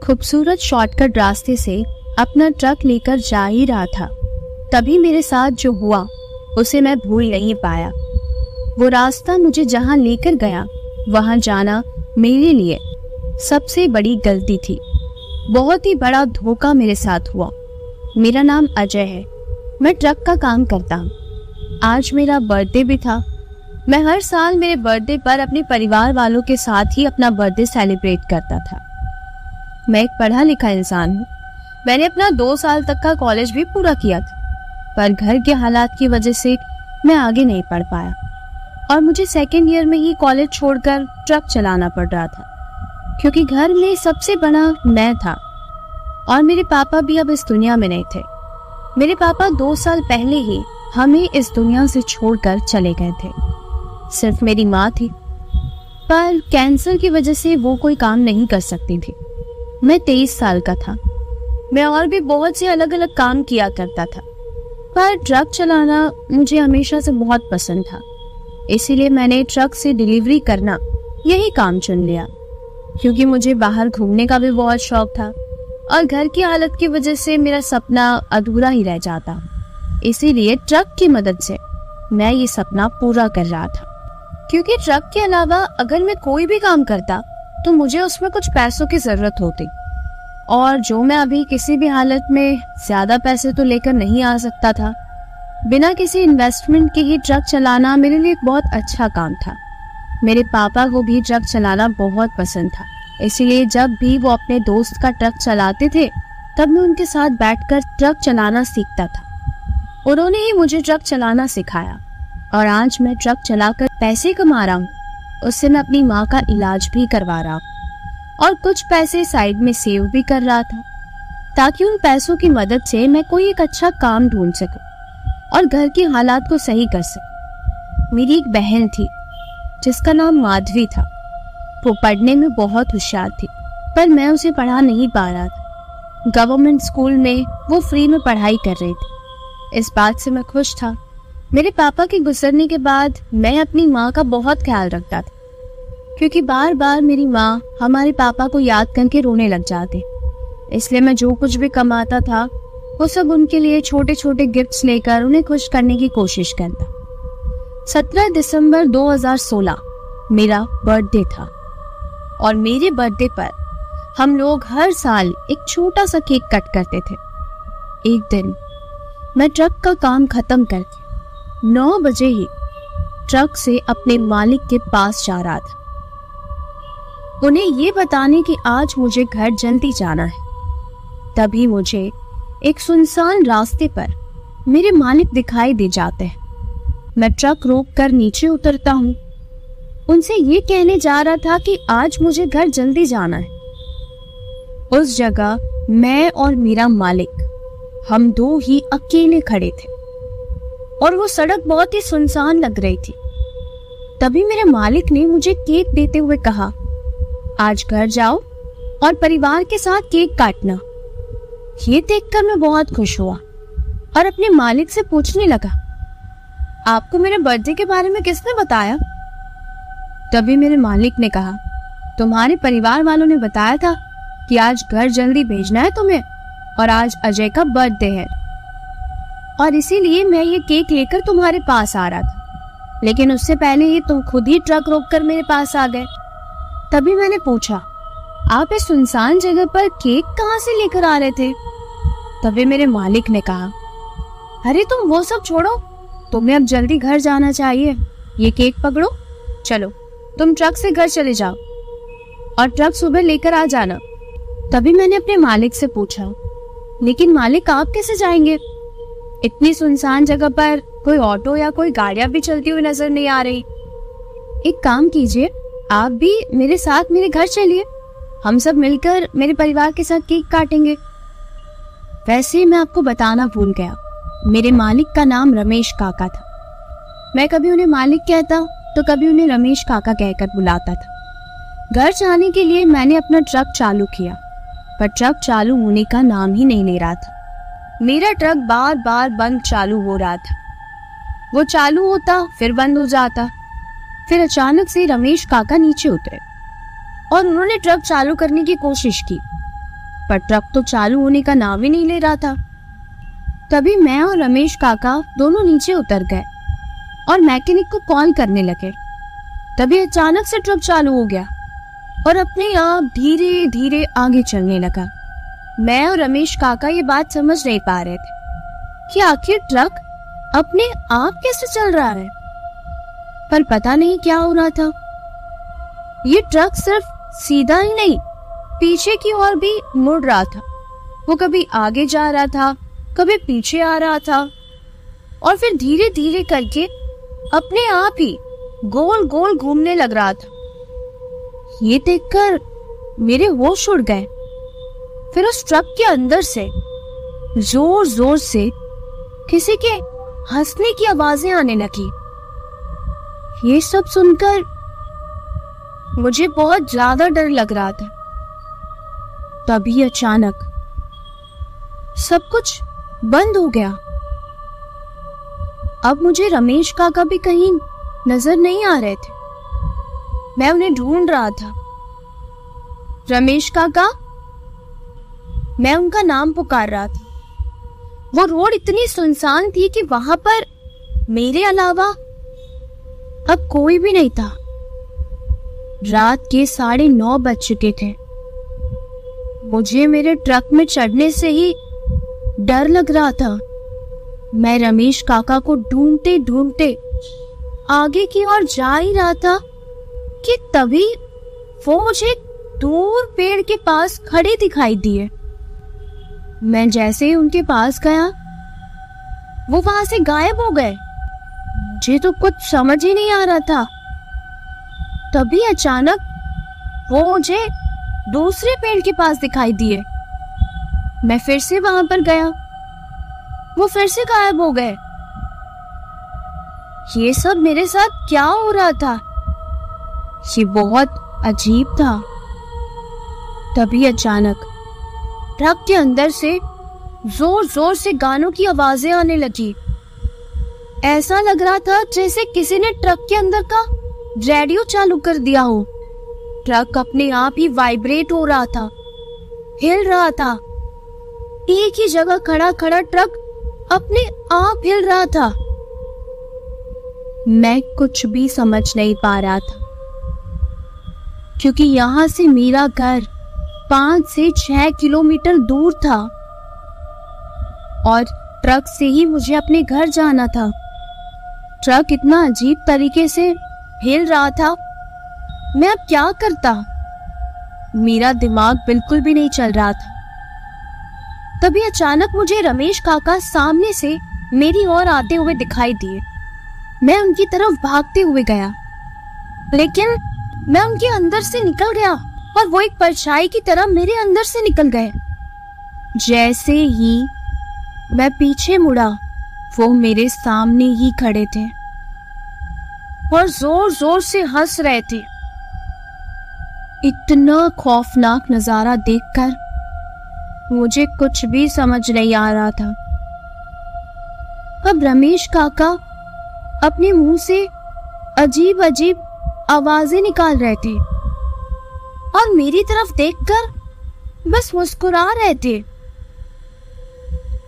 खूबसूरत शॉर्टकट रास्ते से अपना ट्रक लेकर जा ही रहा था, तभी मेरे साथ जो हुआ उसे मैं भूल नहीं पाया। वो रास्ता मुझे जहां लेकर गया वहां जाना मेरे लिए सबसे बड़ी गलती थी। बहुत ही बड़ा धोखा मेरे साथ हुआ। मेरा नाम अजय है, मैं ट्रक का काम करता हूँ। आज मेरा बर्थडे भी था। मैं हर साल मेरे बर्थडे पर अपने परिवार वालों के साथ ही अपना बर्थडे सेलिब्रेट करता था। मैं एक पढ़ा लिखा इंसान हूँ। मैंने अपना 2 साल तक का कॉलेज भी पूरा किया था, पर घर के हालात की वजह से मैं आगे नहीं पढ़ पाया और मुझे सेकेंड ईयर में ही कॉलेज छोड़कर ट्रक चलाना पड़ रहा था, क्योंकि घर में सबसे बड़ा मैं था और मेरे पापा भी अब इस दुनिया में नहीं थे। मेरे पापा 2 साल पहले ही हमें इस दुनिया से छोड़कर चले गए थे। सिर्फ मेरी माँ थी, पर कैंसर की वजह से वो कोई काम नहीं कर सकती थी। मैं 23 साल का था। मैं और भी बहुत से अलग अलग काम किया करता था, पर ट्रक चलाना मुझे हमेशा से बहुत पसंद था। इसीलिए मैंने ट्रक से डिलीवरी करना यही काम चुन लिया, क्योंकि मुझे बाहर घूमने का भी बहुत शौक था और घर की हालत की वजह से मेरा सपना अधूरा ही रह जाता। इसीलिए ट्रक की मदद से मैं ये सपना पूरा कर रहा था, क्योंकि ट्रक के अलावा अगर मैं कोई भी काम करता तो मुझे उसमें कुछ पैसों की जरूरत होती, और जो मैं अभी किसी भी हालत में ज्यादा पैसे तो लेकर नहीं आ सकता था। बिना किसी इन्वेस्टमेंट के ही ट्रक चलाना मेरे लिए एक बहुत अच्छा काम था। मेरे पापा को भी ट्रक चलाना बहुत पसंद था, इसीलिए जब भी वो अपने दोस्त का ट्रक चलाते थे तब मैं उनके साथ बैठकर ट्रक चलाना सीखता था। उन्होंने ही मुझे ट्रक चलाना सिखाया और आज मैं ट्रक चलाकर पैसे कमा रहा हूँ। उससे मैं अपनी माँ का इलाज भी करवा रहा हूँ और कुछ पैसे साइड में सेव भी कर रहा था, ताकि उन पैसों की मदद से मैं कोई एक अच्छा काम ढूंढ सकूं और घर के हालात को सही कर सकूं। मेरी एक बहन थी जिसका नाम माधवी था। वो पढ़ने में बहुत होशियार थी, पर मैं उसे पढ़ा नहीं पा रहा था। गवर्नमेंट स्कूल में वो फ्री में पढ़ाई कर रही थी। इस बात से मैं खुश था। मेरे पापा के गुजरने के बाद मैं अपनी माँ का बहुत ख्याल रखता था, क्योंकि बार बार मेरी माँ हमारे पापा को याद करके रोने लग जाती। इसलिए मैं जो कुछ भी कमाता था वो सब उनके लिए छोटे छोटे गिफ्ट्स लेकर उन्हें खुश करने की कोशिश करता। 17 दिसंबर 2016 मेरा बर्थडे था और मेरे बर्थडे पर हम लोग हर साल एक छोटा सा केक कट करते थे। एक दिन मैं ट्रक का काम खत्म करके 9 बजे ही ट्रक से अपने मालिक के पास जा रहा था, उन्हें ये बताने कि आज मुझे घर जल्दी जाना है। तभी मुझे एक सुनसान रास्ते पर मेरे मालिक दिखाई दे जाते हैं। मैं ट्रक रोककर नीचे उतरता हूँ। उनसे ये कहने जा रहा था कि आज मुझे घर जल्दी जाना है। उस जगह मैं और मेरा मालिक, हम 2 ही अकेले खड़े थे और वो सड़क बहुत ही सुनसान लग रही थी। तभी मेरे मालिक ने मुझे केक देते हुए कहा, आज घर जाओ और परिवार के साथ केक काटना। ये देखकर मैं बहुत खुश हुआ और अपने मालिक से पूछने लगा, आपको मेरे बर्थडे के बारे में किसने बताया? तभी मेरे मालिक ने कहा, तुम्हारे परिवार वालों ने बताया था कि आज घर जल्दी भेजना है तुम्हें और आज अजय का बर्थडे है, और इसीलिए मैं ये केक लेकर तुम्हारे पास आ रहा था, लेकिन उससे पहले ही तुम खुद ही ट्रक रोककर मेरे पास आ गए। तभी मैंने पूछा, आप इस सुनसान जगह पर केक कहाँ से लेकर आ रहे थे? तभी मेरे मालिक ने कहा, अरे तुम वो सब छोड़ो, तुम्हें अब जल्दी घर जाना चाहिए। ये केक पकड़ो, चलो तुम ट्रक से घर चले जाओ और ट्रक सुबह लेकर आ जाना। तभी मैंने अपने मालिक से पूछा, लेकिन मालिक आप कैसे जाएंगे? इतनी सुनसान जगह पर कोई ऑटो या कोई गाड़ियां भी चलती हुई नजर नहीं आ रही। एक काम कीजिए, आप भी मेरे साथ मेरे घर चलिए, हम सब मिलकर मेरे परिवार के साथ केक काटेंगे। वैसे मैं आपको बताना भूल गया, मेरे मालिक का नाम रमेश काका था। मैं कभी उन्हें मालिक कहता तो कभी उन्हें रमेश काका कहकर बुलाता था। घर जाने के लिए मैंने अपना ट्रक चालू किया, पर ट्रक चालू होने का नाम ही नहीं ले रहा था। मेरा ट्रक बार बार बंद चालू हो रहा था। वो चालू होता फिर बंद हो जाता। फिर अचानक से रमेश काका नीचे उतरे और उन्होंने ट्रक चालू करने की कोशिश की, पर ट्रक तो चालू होने का नाम ही नहीं ले रहा था। तभी मैं और रमेश काका दोनों नीचे उतर गए और मैकेनिक को कॉल करने लगे। तभी अचानक से ट्रक चालू हो गया और अपने आप धीरे धीरे आगे चलने लगा। मैं और रमेश काका ये बात समझ नहीं पा रहे थे कि आखिर ट्रक अपने आप कैसे चल रहा है, पर पता नहीं क्या हो रहा था। ये ट्रक सिर्फ सीधा ही नहीं, पीछे की ओर भी मुड़ रहा था। वो कभी आगे जा रहा था, कभी पीछे आ रहा था और फिर धीरे धीरे करके अपने आप ही गोल गोल घूमने लग रहा था। ये देखकर मेरे होश उड़ गए। फिर उस ट्रक के अंदर से जोर जोर से किसी के हंसने की आवाजें आने लगी। ये सब सुनकर मुझे बहुत ज्यादा डर लग रहा था। तभी अचानक सब कुछ बंद हो गया। अब मुझे रमेश काका भी कहीं नजर नहीं आ रहे थे। मैं उन्हें ढूंढ रहा था। रमेश काका, मैं उनका नाम पुकार रहा था। वो रोड इतनी सुनसान थी कि वहां पर मेरे अलावा अब कोई भी नहीं था। रात के 9:30 बज चुके थे। मुझे मेरे ट्रक में चढ़ने से ही डर लग रहा था। मैं रमेश काका को ढूंढते ढूंढते आगे की ओर जा ही रहा था कि तभी वो मुझे दूर पेड़ के पास खड़े दिखाई दिए। मैं जैसे ही उनके पास गया, वो वहां से गायब हो गए। मुझे तो कुछ समझ ही नहीं आ रहा था। तभी अचानक वो मुझे दूसरे पेड़ के पास दिखाई दिए। मैं फिर से वहां पर गया, वो फिर से गायब हो गए। ये सब मेरे साथ क्या हो रहा था, ये बहुत अजीब था। तभी अचानक ट्रक के अंदर से जोर जोर से गानों की आवाजें आने लगी। ऐसा लग रहा था जैसे किसी ने ट्रक के अंदर का रेडियो चालू कर दिया हो। ट्रक अपने आप ही वाइब्रेट हो रहा था, हिल रहा था। एक ही जगह खड़ा खड़ा ट्रक अपने आप हिल रहा था। मैं कुछ भी समझ नहीं पा रहा था, क्योंकि यहां से मेरा घर 5 से 6 किलोमीटर दूर था और ट्रक से ही मुझे अपने घर जाना था। ट्रक इतना अजीब तरीके से हिल रहा था, मैं अब क्या करता? मेरा दिमाग बिल्कुल भी नहीं चल रहा था। तभी अचानक मुझे रमेश काका सामने से मेरी ओर आते हुए दिखाई दिए। मैं उनकी तरफ भागते हुए गया, लेकिन मैं उनके अंदर से निकल गया और वो एक परछाई की तरह मेरे अंदर से निकल गए। जैसे ही मैं पीछे मुड़ा, वो मेरे सामने ही खड़े थे और जोर जोर से हंस रहे थे। इतना खौफनाक नजारा देखकर मुझे कुछ भी समझ नहीं आ रहा था। अब रमेश काका अपने मुंह से अजीब अजीब आवाजें निकाल रहे थे और मेरी तरफ देखकर बस मुस्कुरा रहे थे।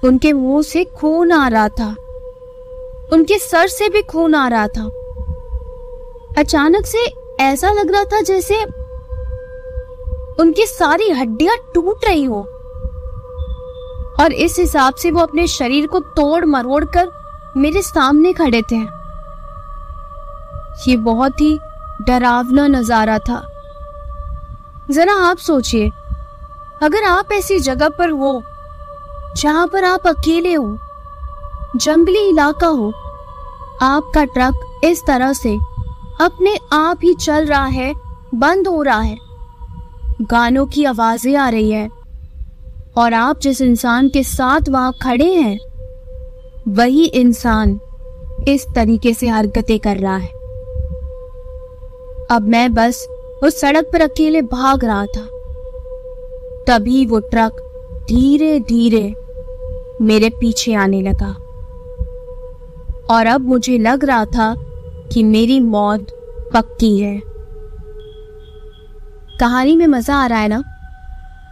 उनके मुंह से खून आ रहा था, उनके सर से भी खून आ रहा था। अचानक से ऐसा लग रहा था जैसे उनकी सारी हड्डियां टूट रही हो और इस हिसाब से वो अपने शरीर को तोड़ मरोड़ कर मेरे सामने खड़े थे। ये बहुत ही डरावना नजारा था। जरा आप सोचिए, अगर आप ऐसी जगह पर हो जहां पर आप अकेले हो, जंगली इलाका हो, आपका ट्रक इस तरह से अपने आप ही चल रहा है, बंद हो रहा है, गानों की आवाजें आ रही है और आप जिस इंसान के साथ वहां खड़े हैं वही इंसान इस तरीके से हरकतें कर रहा है। अब मैं बस उस सड़क पर अकेले भाग रहा था। तभी वो ट्रक धीरे धीरे मेरे पीछे आने लगा और अब मुझे लग रहा था कि मेरी मौत पक्की है। कहानी में मजा आ रहा है ना?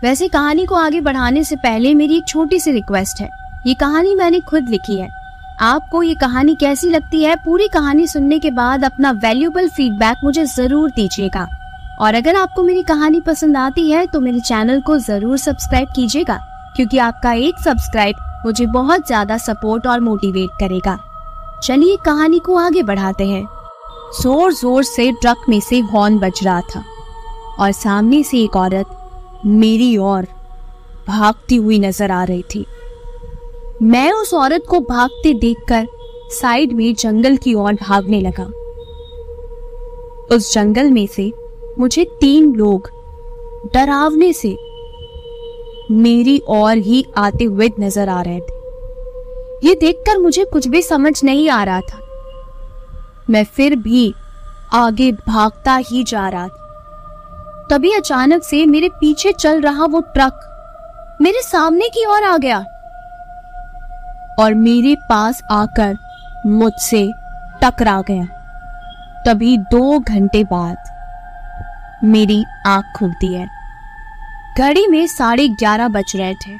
वैसे कहानी को आगे बढ़ाने से पहले मेरी एक छोटी सी रिक्वेस्ट है। ये कहानी मैंने खुद लिखी है। आपको ये कहानी कैसी लगती है, पूरी कहानी सुनने के बाद अपना वैल्यूएबल फीडबैक मुझे जरूर दीजिएगा। और अगर आपको मेरी कहानी पसंद आती है तो मेरे चैनल को जरूर सब्सक्राइब कीजिएगा, क्योंकि आपका एक सब्सक्राइब मुझे बहुत ज्यादा सपोर्ट और मोटिवेट करेगा। चलिए कहानी को आगे बढ़ाते हैं। जोर जोर से ट्रक में से हॉर्न बज रहा था और सामने से एक औरत मेरी ओर भागती हुई नजर आ रही थी। मैं उस औरत को भागते देखकर साइड में जंगल की ओर भागने लगा। उस जंगल में से मुझे 3 लोग डरावने से मेरी ओर ही आते हुए नजर आ रहे थे। ये देखकर मुझे कुछ भी समझ नहीं आ रहा था। मैं फिर भी आगे भागता ही जा रहा था। तभी अचानक से मेरे पीछे चल रहा वो ट्रक मेरे सामने की ओर आ गया और मेरे पास आकर मुझसे टकरा गया। तभी 2 घंटे बाद मेरी आंख खुलती है। घड़ी में 11:30 बज रहे थे।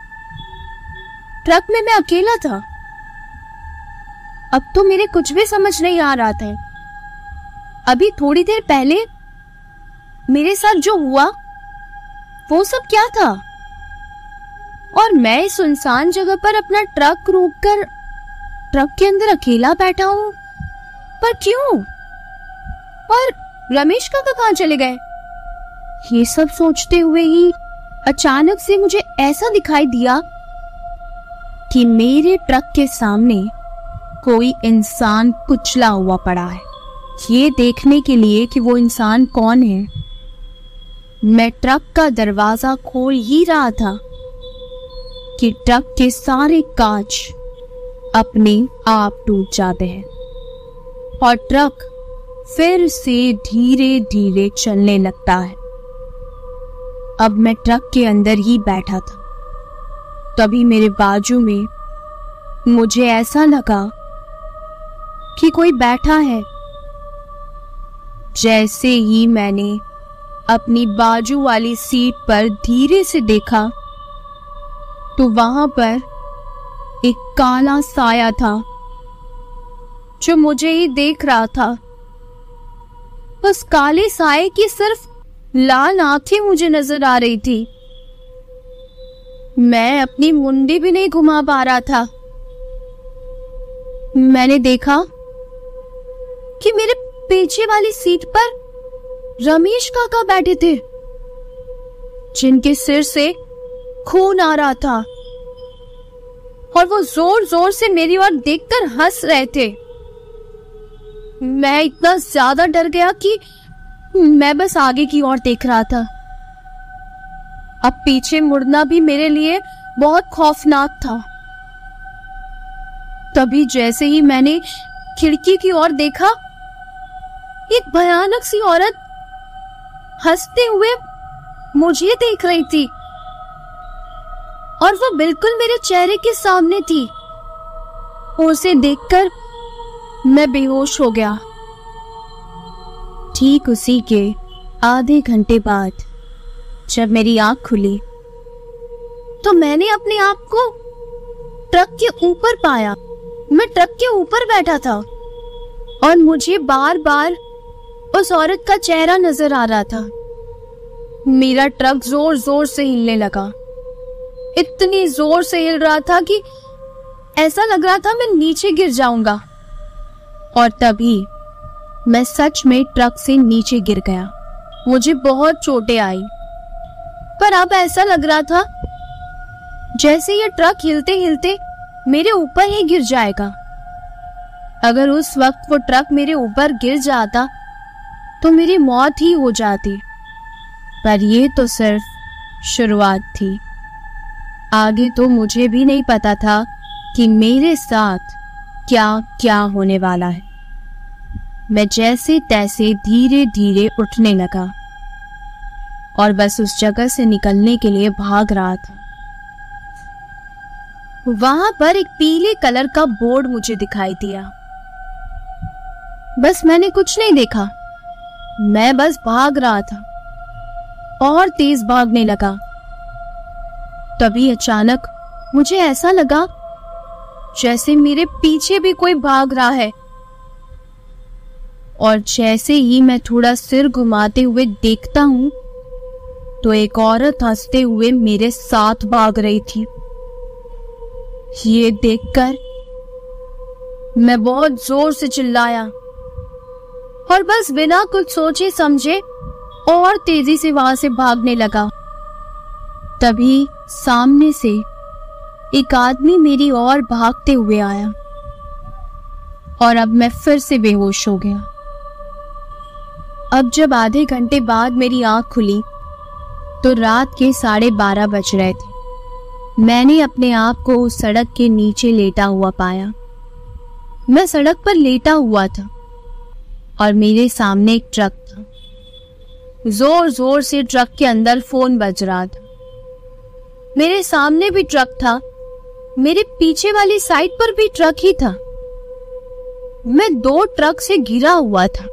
ट्रक में मैं अकेला था। अब तो मेरे कुछ भी समझ नहीं आ रहा था। अभी थोड़ी देर पहले मेरे साथ जो हुआ वो सब क्या था, और मैं इस सुनसान जगह पर अपना ट्रक रोककर ट्रक के अंदर अकेला बैठा हूं। पर क्यों? और रमेश काका कहां चले गए? ये सब सोचते हुए ही अचानक से मुझे ऐसा दिखाई दिया कि मेरे ट्रक के सामने कोई इंसान कुचला हुआ पड़ा है। ये देखने के लिए कि वो इंसान कौन है, मैं ट्रक का दरवाजा खोल ही रहा था कि ट्रक के सारे कांच अपने आप टूट जाते हैं और ट्रक फिर से धीरे धीरे चलने लगता है। अब मैं ट्रक के अंदर ही बैठा था। तभी मेरे बाजू में मुझे ऐसा लगा कि कोई बैठा है। जैसे ही मैंने अपनी बाजू वाली सीट पर धीरे से देखा तो वहां पर एक काला साया था जो मुझे ही देख रहा था। उस काले साये की सिर्फ लाल आंखें मुझे नजर आ रही थी। मैं अपनी मुंडी भी नहीं घुमा पा रहा था। मैंने देखा कि मेरे पीछे वाली सीट पर रमेश काका बैठे थे, जिनके सिर से खून आ रहा था और वो जोर जोर से मेरी ओर देखकर हंस रहे थे। मैं इतना ज्यादा डर गया कि मैं बस आगे की ओर देख रहा था। अब पीछे मुड़ना भी मेरे लिए बहुत खौफनाक था। तभी जैसे ही मैंने खिड़की की ओर देखा, एक भयानक सी औरत हंसते हुए मुझे देख रही थी और वो बिल्कुल मेरे चेहरे के सामने थी। उसे देखकर मैं बेहोश हो गया। ठीक उसी के आधे घंटे बाद जब मेरी आंख खुली तो मैंने अपने आप को ट्रक के ऊपर पाया। मैं ट्रक के ऊपर बैठा था और मुझे बार बार उस औरत का चेहरा नजर आ रहा था। मेरा ट्रक जोर जोर से हिलने लगा। इतनी जोर से हिल रहा था कि ऐसा लग रहा था मैं नीचे गिर जाऊंगा। और तभी मैं सच में ट्रक से नीचे गिर गया। मुझे बहुत चोटें आई, पर अब ऐसा लग रहा था जैसे ये ट्रक हिलते हिलते मेरे ऊपर ही गिर जाएगा। अगर उस वक्त वो ट्रक मेरे ऊपर गिर जाता तो मेरी मौत ही हो जाती। पर ये तो सिर्फ शुरुआत थी। आगे तो मुझे भी नहीं पता था कि मेरे साथ क्या क्या होने वाला है। मैं जैसे तैसे धीरे धीरे उठने लगा और बस उस जगह से निकलने के लिए भाग रहा था। वहां पर एक पीले कलर का बोर्ड मुझे दिखाई दिया। बस मैंने कुछ नहीं देखा, मैं बस भाग रहा था और तेज भागने लगा। तभी अचानक मुझे ऐसा लगा जैसे मेरे पीछे भी कोई भाग रहा है, और जैसे ही मैं थोड़ा सिर घुमाते हुए देखता हूं तो एक औरत हंसते हुए मेरे साथ भाग रही थी। ये देखकर मैं बहुत जोर से चिल्लाया और बस बिना कुछ सोचे समझे और तेजी से वहां से भागने लगा। तभी सामने से एक आदमी मेरी ओर भागते हुए आया और अब मैं फिर से बेहोश हो गया। अब जब आधे घंटे बाद मेरी आंख खुली तो रात के 12:30 बज रहे थे। मैंने अपने आप को उस सड़क के नीचे लेटा हुआ पाया। मैं सड़क पर लेटा हुआ था और मेरे सामने एक ट्रक था। जोर जोर से ट्रक के अंदर फोन बज रहा था। मेरे सामने भी ट्रक था, मेरे पीछे वाली साइड पर भी ट्रक ही था। मैं 2 ट्रक से घिरा हुआ था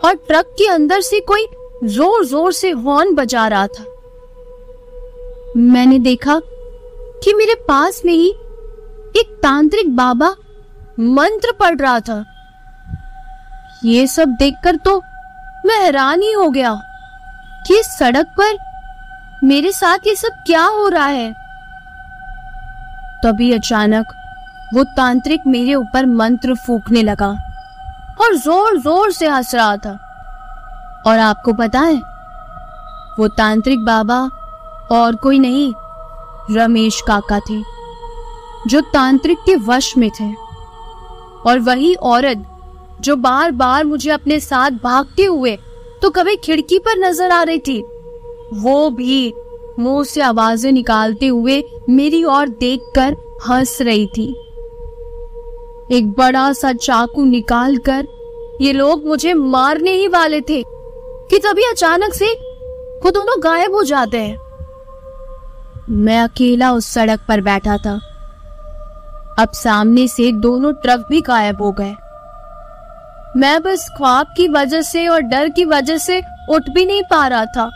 और ट्रक के अंदर से कोई जोर जोर से हॉर्न बजा रहा था। मैंने देखा कि मेरे पास में ही एक तांत्रिक बाबा मंत्र पढ़ रहा था। ये सब देखकर तो मैं हैरान ही हो गया कि इस सड़क पर मेरे साथ ये सब क्या हो रहा है। तभी अचानक वो तांत्रिक मेरे ऊपर मंत्र फूंकने लगा और जोर जोर से हंस रहा था। और आपको पता है, वो तांत्रिक बाबा और कोई नहीं, रमेश काका थे, जो तांत्रिक के वश में थे। और वही औरत जो बार बार मुझे अपने साथ भागते हुए तो कभी खिड़की पर नजर आ रही थी, वो भी मुंह से आवाजें निकालते हुए मेरी ओर देखकर हंस रही थी। एक बड़ा सा चाकू निकालकर ये लोग मुझे मारने ही वाले थे कि तभी अचानक से वो दोनों गायब हो जाते हैं। मैं अकेला उस सड़क पर बैठा था। अब सामने से दोनों ट्रक भी गायब हो गए। मैं बस ख्वाब की वजह से और डर की वजह से उठ भी नहीं पा रहा था।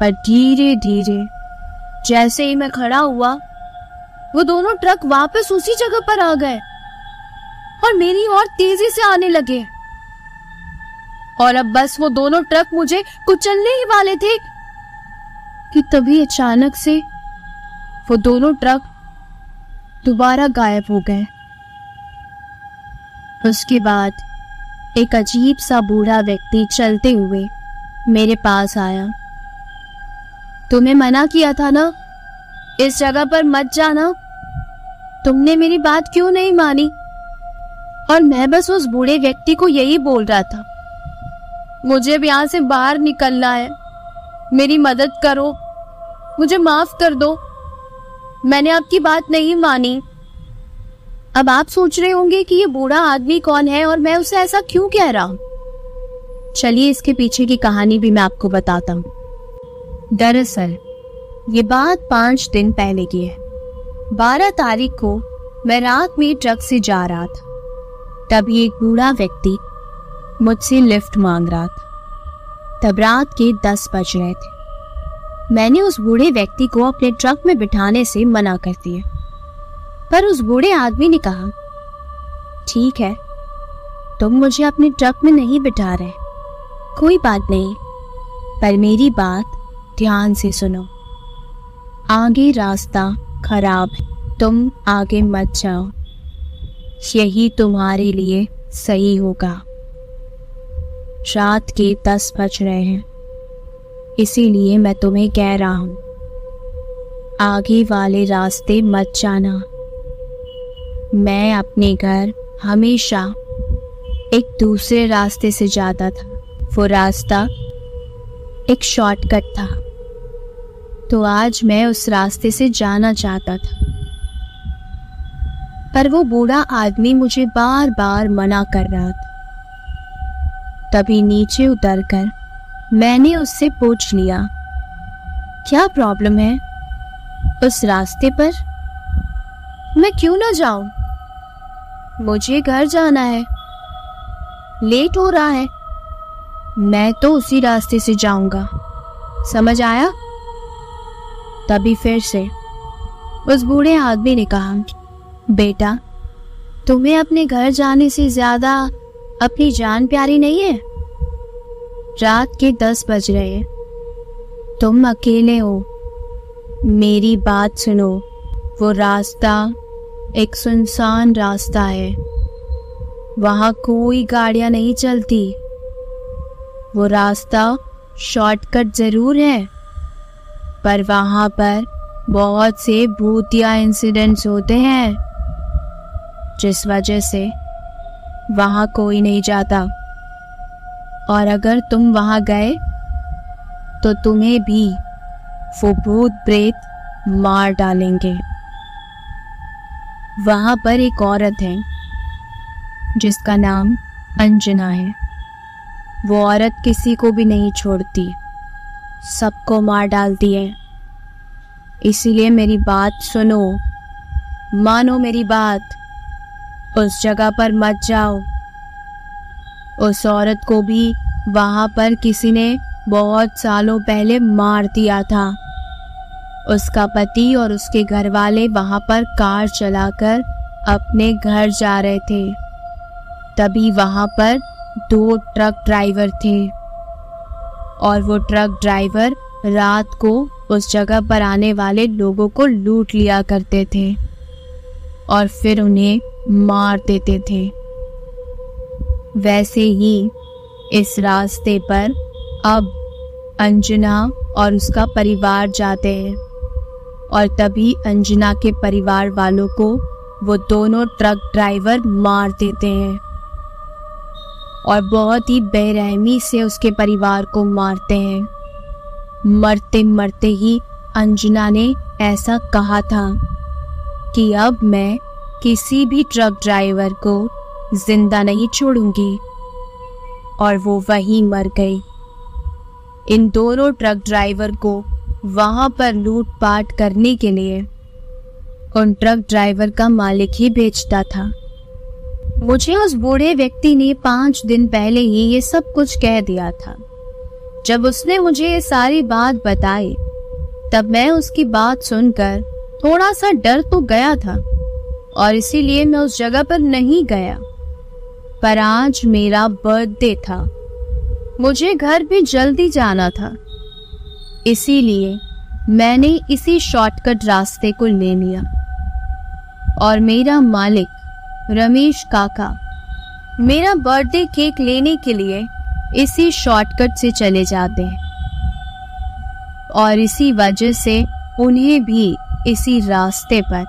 पर धीरे धीरे जैसे ही मैं खड़ा हुआ, वो दोनों ट्रक वापस उसी जगह पर आ गए और मेरी ओर तेजी से आने लगे। और अब बस वो दोनों ट्रक मुझे कुचलने ही वाले थे कि तभी अचानक से वो दोनों ट्रक दोबारा गायब हो गए। उसके बाद एक अजीब सा बूढ़ा व्यक्ति चलते हुए मेरे पास आया। तुम्हें मना किया था ना, इस जगह पर मत जाना। तुमने मेरी बात क्यों नहीं मानी? और मैं बस उस बूढ़े व्यक्ति को यही बोल रहा था, मुझे अब यहाँ से बाहर निकलना है, मेरी मदद करो, मुझे माफ कर दो, मैंने आपकी बात नहीं मानी। अब आप सोच रहे होंगे कि ये बूढ़ा आदमी कौन है और मैं उसे ऐसा क्यों कह रहा हूं। चलिए इसके पीछे की कहानी भी मैं आपको बताता हूं। दरअसल ये बात 5 दिन पहले की है। 12 तारीख को मैं रात में ट्रक से जा रहा था। तभी एक बूढ़ा व्यक्ति मुझसे लिफ्ट मांग रहा था। तब रात के 10 बज रहे थे। मैंने उस बूढ़े व्यक्ति को अपने ट्रक में बिठाने से मना कर दिया, पर उस बूढ़े आदमी ने कहा, ठीक है, तुम मुझे अपने ट्रक में नहीं बिठा रहे, कोई बात नहीं, पर मेरी बात ध्यान से सुनो। आगे रास्ता खराब है, तुम आगे मत जाओ, यही तुम्हारे लिए सही होगा। रात के 10 बज रहे हैं, इसीलिए मैं तुम्हें कह रहा हूं, आगे वाले रास्ते मत जाना। मैं अपने घर हमेशा एक दूसरे रास्ते से जाता था। वो रास्ता एक शॉर्टकट था, तो आज मैं उस रास्ते से जाना चाहता था, पर वो बूढ़ा आदमी मुझे बार बार मना कर रहा था। तभी नीचे उतरकर मैंने उससे पूछ लिया, क्या प्रॉब्लम है? उस रास्ते पर मैं क्यों ना जाऊं? मुझे घर जाना है, लेट हो रहा है, मैं तो उसी रास्ते से जाऊंगा, समझ आया? तभी फिर से उस बूढ़े आदमी ने कहा, बेटा, तुम्हें अपने घर जाने से ज्यादा अपनी जान प्यारी नहीं है? रात के 10 बज रहे हैं, तुम अकेले हो, मेरी बात सुनो। वो रास्ता एक सुनसान रास्ता है, वहां कोई गाड़ियां नहीं चलती। वो रास्ता शॉर्टकट जरूर है, पर वहां पर बहुत से भूतिया इंसिडेंट्स होते हैं, जिस वजह से वहां कोई नहीं जाता। और अगर तुम वहां गए तो तुम्हें भी वो भूत प्रेत मार डालेंगे। वहां पर एक औरत है जिसका नाम अंजना है। वो औरत किसी को भी नहीं छोड़ती, सबको मार डालती है। इसीलिए मेरी बात सुनो, मानो मेरी बात। उस जगह पर मत जाओ। उस औरत को भी वहां पर किसी ने बहुत सालों पहले मार दिया था। उसका पति और उसके घर वाले वहां पर कार चलाकर अपने घर जा रहे थे। तभी वहां पर 2 ट्रक ड्राइवर थे और वो ट्रक ड्राइवर रात को उस जगह पर आने वाले लोगों को लूट लिया करते थे और फिर उन्हें मार देते थे। वैसे ही इस रास्ते पर अब अंजना और उसका परिवार जाते हैं और तभी अंजना के परिवार वालों को वो दोनों ट्रक ड्राइवर मार देते हैं और बहुत ही बेरहमी से उसके परिवार को मारते हैं। मरते मरते ही अंजना ने ऐसा कहा था कि अब मैं किसी भी ट्रक ड्राइवर को जिंदा नहीं छोड़ूंगी, और वो वहीं मर गई। इन दोनों ट्रक ड्राइवर को वहां पर लूटपाट करने के लिए उन ट्रक ड्राइवर का मालिक ही भेजता था। मुझे उस बूढ़े व्यक्ति ने 5 दिन पहले ही ये सब कुछ कह दिया था। जब उसने मुझे ये सारी बात बताई तब मैं उसकी बात सुनकर थोड़ा सा डर तो गया था और इसीलिए मैं उस जगह पर नहीं गया। पर आज मेरा बर्थडे था, मुझे घर भी जल्दी जाना था, इसीलिए मैंने इसी शॉर्टकट रास्ते को ले लिया। और मेरा मालिक रमेश काका मेरा बर्थडे केक लेने के लिए इसी शॉर्टकट से चले जाते हैं और इसी वजह से उन्हें भी इसी रास्ते पर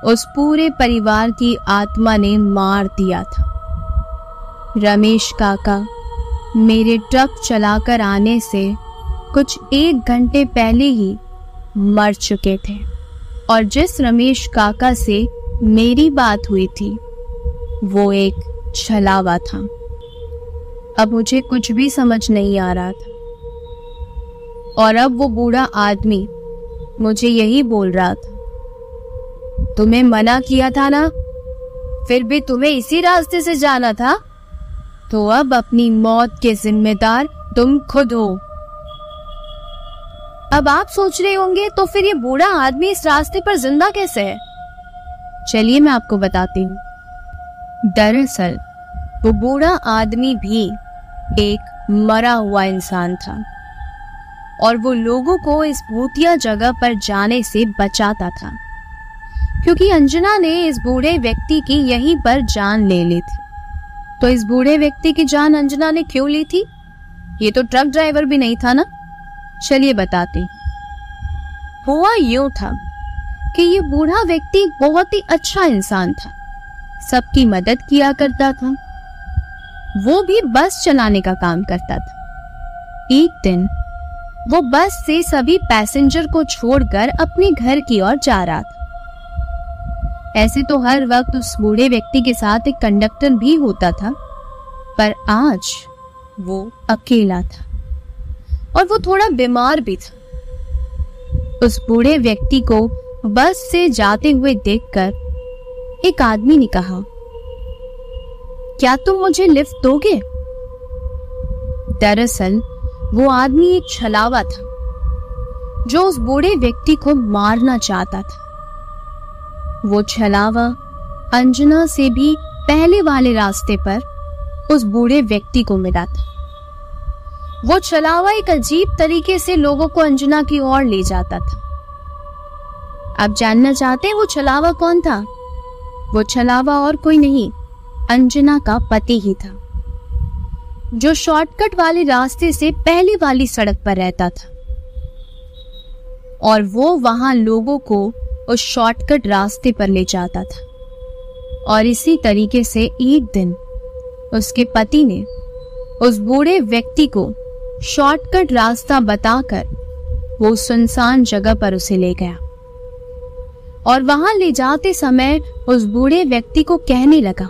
उस पूरे परिवार की आत्मा ने मार दिया था। रमेश काका मेरे ट्रक चलाकर आने से कुछ 1 घंटे पहले ही मर चुके थे और जिस रमेश काका से मेरी बात हुई थी वो एक छलावा था। अब मुझे कुछ भी समझ नहीं आ रहा था और अब वो बूढ़ा आदमी मुझे यही बोल रहा था, तुम्हें मना किया था ना, फिर भी तुम्हें इसी रास्ते से जाना था, तो अब अपनी मौत के जिम्मेदार तुम खुद हो। अब आप सोच रहे होंगे तो फिर ये बूढ़ा आदमी इस रास्ते पर जिंदा कैसे है? चलिए मैं आपको बताती हूँ। दरअसल वो बूढ़ा आदमी भी एक मरा हुआ इंसान था और वो लोगों को इस भूतिया जगह पर जाने से बचाता था, क्योंकि अंजना ने इस बूढ़े व्यक्ति की यहीं पर जान ले ली थी। तो इस बूढ़े व्यक्ति की जान अंजना ने क्यों ली थी? ये तो ट्रक ड्राइवर भी नहीं था ना। चलिए बताती। हुआ यूं था कि ये बूढ़ा व्यक्ति बहुत ही अच्छा इंसान था, सबकी मदद किया करता था, वो भी बस चलाने का काम करता था। एक दिन वो बस से सभी पैसेंजर को छोड़कर अपने घर की ओर जा रहा था। ऐसे तो हर वक्त उस बूढ़े व्यक्ति के साथ एक कंडक्टर भी होता था, पर आज वो अकेला था और वो थोड़ा बीमार भी था। उस बूढ़े व्यक्ति को बस से जाते हुए देखकर एक आदमी ने कहा, क्या तुम मुझे लिफ्ट दोगे? दरअसल वो आदमी एक छलावा था। जो उस बूढ़े व्यक्ति को मारना चाहता था। वो छलावा अंजना से भी पहले वाले रास्ते पर उस बूढ़े व्यक्ति को मिला था। वो छलावा एक अजीब तरीके से लोगों को अंजना की ओर ले जाता था। आप जानना चाहते हैं वो छलावा कौन था? वो छलावा और कोई नहीं, अंजना का पति ही था, जो शॉर्टकट वाले रास्ते से पहली वाली सड़क पर रहता था और वो वहां लोगों को उस शॉर्टकट रास्ते पर ले जाता था। और इसी तरीके से एक दिन उसके पति ने उस बूढ़े व्यक्ति को शॉर्टकट रास्ता बताकर वो सुनसान जगह पर उसे ले गया और वहां ले जाते समय उस बूढ़े व्यक्ति को कहने लगा,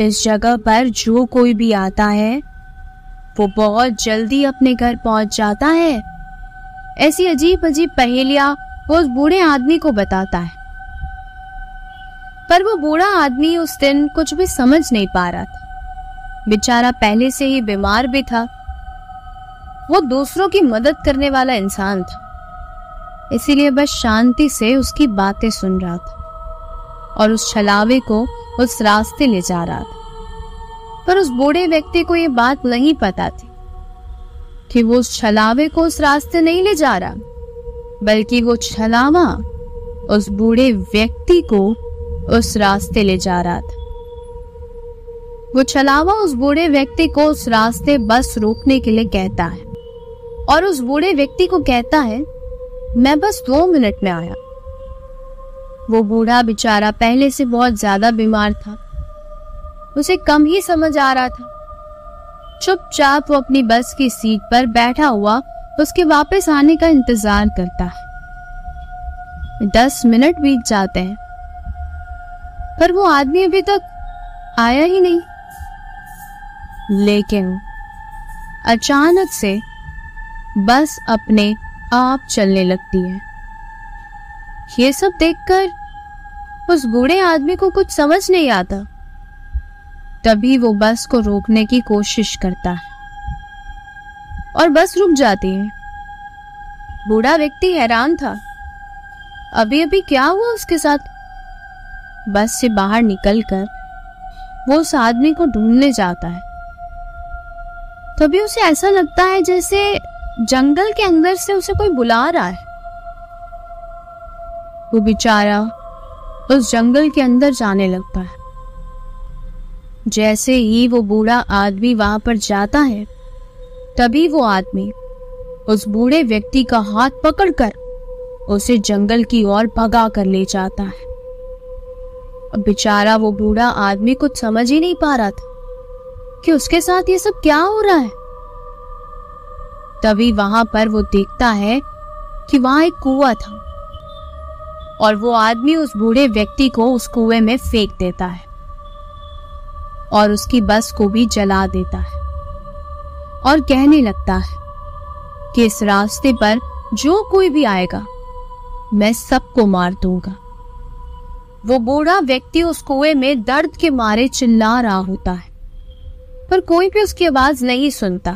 इस जगह पर जो कोई भी आता है वो बहुत जल्दी अपने घर पहुंच जाता है। ऐसी अजीब अजीब पहेलियां वो उस बूढ़े आदमी को बताता है। पर वो बूढ़ा आदमी उस दिन कुछ भी समझ नहीं पा रहा था। बेचारा पहले से ही बीमार भी था। वो दूसरों की मदद करने वाला इंसान था, इसीलिए बस शांति से उसकी बातें सुन रहा था और उस छलावे को उस रास्ते ले जा रहा था। पर उस बूढ़े व्यक्ति को ये बात नहीं पता थी कि वो उस छलावे को उस रास्ते नहीं ले जा रहा, बल्कि वो छलावा उस बूढ़े व्यक्ति को उस रास्ते ले जा रहा था। वो छलावा उस बूढ़े व्यक्ति को उस रास्ते बस रोकने के लिए कहता है और उस बूढ़े व्यक्ति को कहता है, मैं बस 2 मिनट में आया। वो बूढ़ा बेचारा पहले से बहुत ज्यादा बीमार था, उसे कम ही समझ आ रहा था। चुपचाप वो अपनी बस की सीट पर बैठा हुआ उसके वापस आने का इंतजार करता है। 10 मिनट बीत जाते हैं पर वो आदमी अभी तक आया ही नहीं। लेकिन अचानक से बस अपने आप चलने लगती है। ये सब देखकर उस बूढ़े आदमी को कुछ समझ नहीं आता। तभी वो बस को रोकने की कोशिश करता है और बस रुक जाती है। बूढ़ा व्यक्ति हैरान था, अभी अभी क्या हुआ उसके साथ। बस से बाहर निकलकर वो उस आदमी को ढूंढने जाता है। तभी उसे ऐसा लगता है जैसे जंगल के अंदर से उसे कोई बुला रहा है। वो बेचारा उस जंगल के अंदर जाने लगता है। जैसे ही वो बूढ़ा आदमी वहां पर जाता है, तभी वो आदमी उस बूढ़े व्यक्ति का हाथ पकड़कर उसे जंगल की ओर भगा कर ले जाता है। अब बेचारा वो बूढ़ा आदमी कुछ समझ ही नहीं पा रहा था कि उसके साथ ये सब क्या हो रहा है। तभी वहां पर वो देखता है कि वहां एक कुआं था और वो आदमी उस बूढ़े व्यक्ति को उस कुएं में फेंक देता है और उसकी बस को भी जला देता है और कहने लगता है कि इस रास्ते पर जो कोई भी आएगा मैं सबको मार दूंगा। वो बूढ़ा व्यक्ति उस कुएं में दर्द के मारे चिल्ला रहा होता है, पर कोई भी उसकी आवाज नहीं सुनता।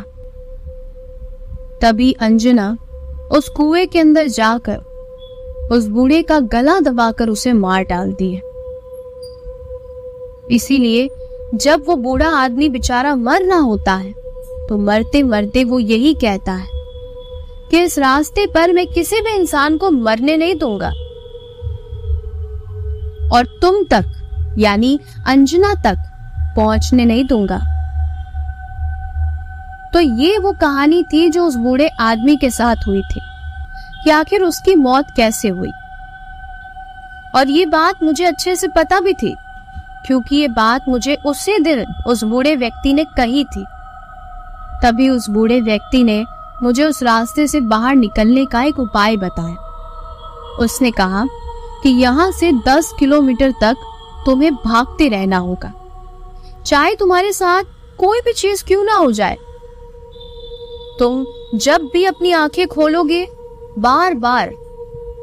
तभी अंजना उस कुएं के अंदर जाकर उस बूढ़े का गला दबाकर उसे मार डालती है। इसीलिए जब वो बूढ़ा आदमी बेचारा मर रहा होता है तो मरते मरते वो यही कहता है कि इस रास्ते पर मैं किसी भी इंसान को मरने नहीं दूंगा और तुम तक यानी अंजना तक पहुंचने नहीं दूंगा। तो ये वो कहानी थी जो उस बूढ़े आदमी के साथ हुई थी कि आखिर उसकी मौत कैसे हुई। और ये बात मुझे अच्छे से पता भी थी क्योंकि ये बात मुझे उसी दिन उस बूढ़े व्यक्ति ने कही थी। तभी उस बूढ़े व्यक्ति ने मुझे उस रास्ते से बाहर निकलने का एक उपाय बताया। उसने कहा कि यहाँ से 10 किलोमीटर तक तुम्हें भागते रहना होगा, चाहे तुम्हारे साथ कोई भी चीज क्यों ना हो जाए। तुम जब भी अपनी आंखें खोलोगे बार बार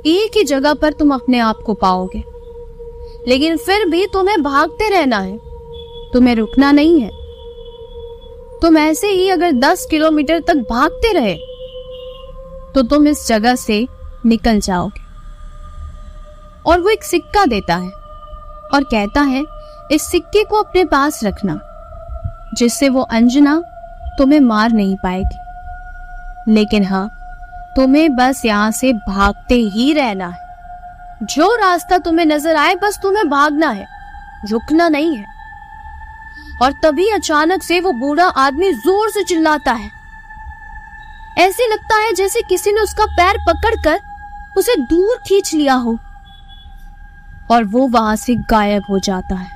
एक ही जगह पर तुम अपने आप को पाओगे, लेकिन फिर भी तुम्हें भागते रहना है, तुम्हें रुकना नहीं है। तुम ऐसे ही अगर 10 किलोमीटर तक भागते रहे तो तुम इस जगह से निकल जाओगे। और वो एक सिक्का देता है और कहता है इस सिक्के को अपने पास रखना, जिससे वो अंजना तुम्हें मार नहीं पाएगी। लेकिन हाँ, तुम्हें बस यहाँ से भागते ही रहना है। जो रास्ता तुम्हें नजर आए बस तुम्हें भागना है, रुकना नहीं है। और तभी अचानक से वो बूढ़ा आदमी जोर से चिल्लाता है। ऐसे लगता है जैसे किसी ने उसका पैर पकड़कर उसे दूर खींच लिया हो, और वो वहां से गायब हो जाता है।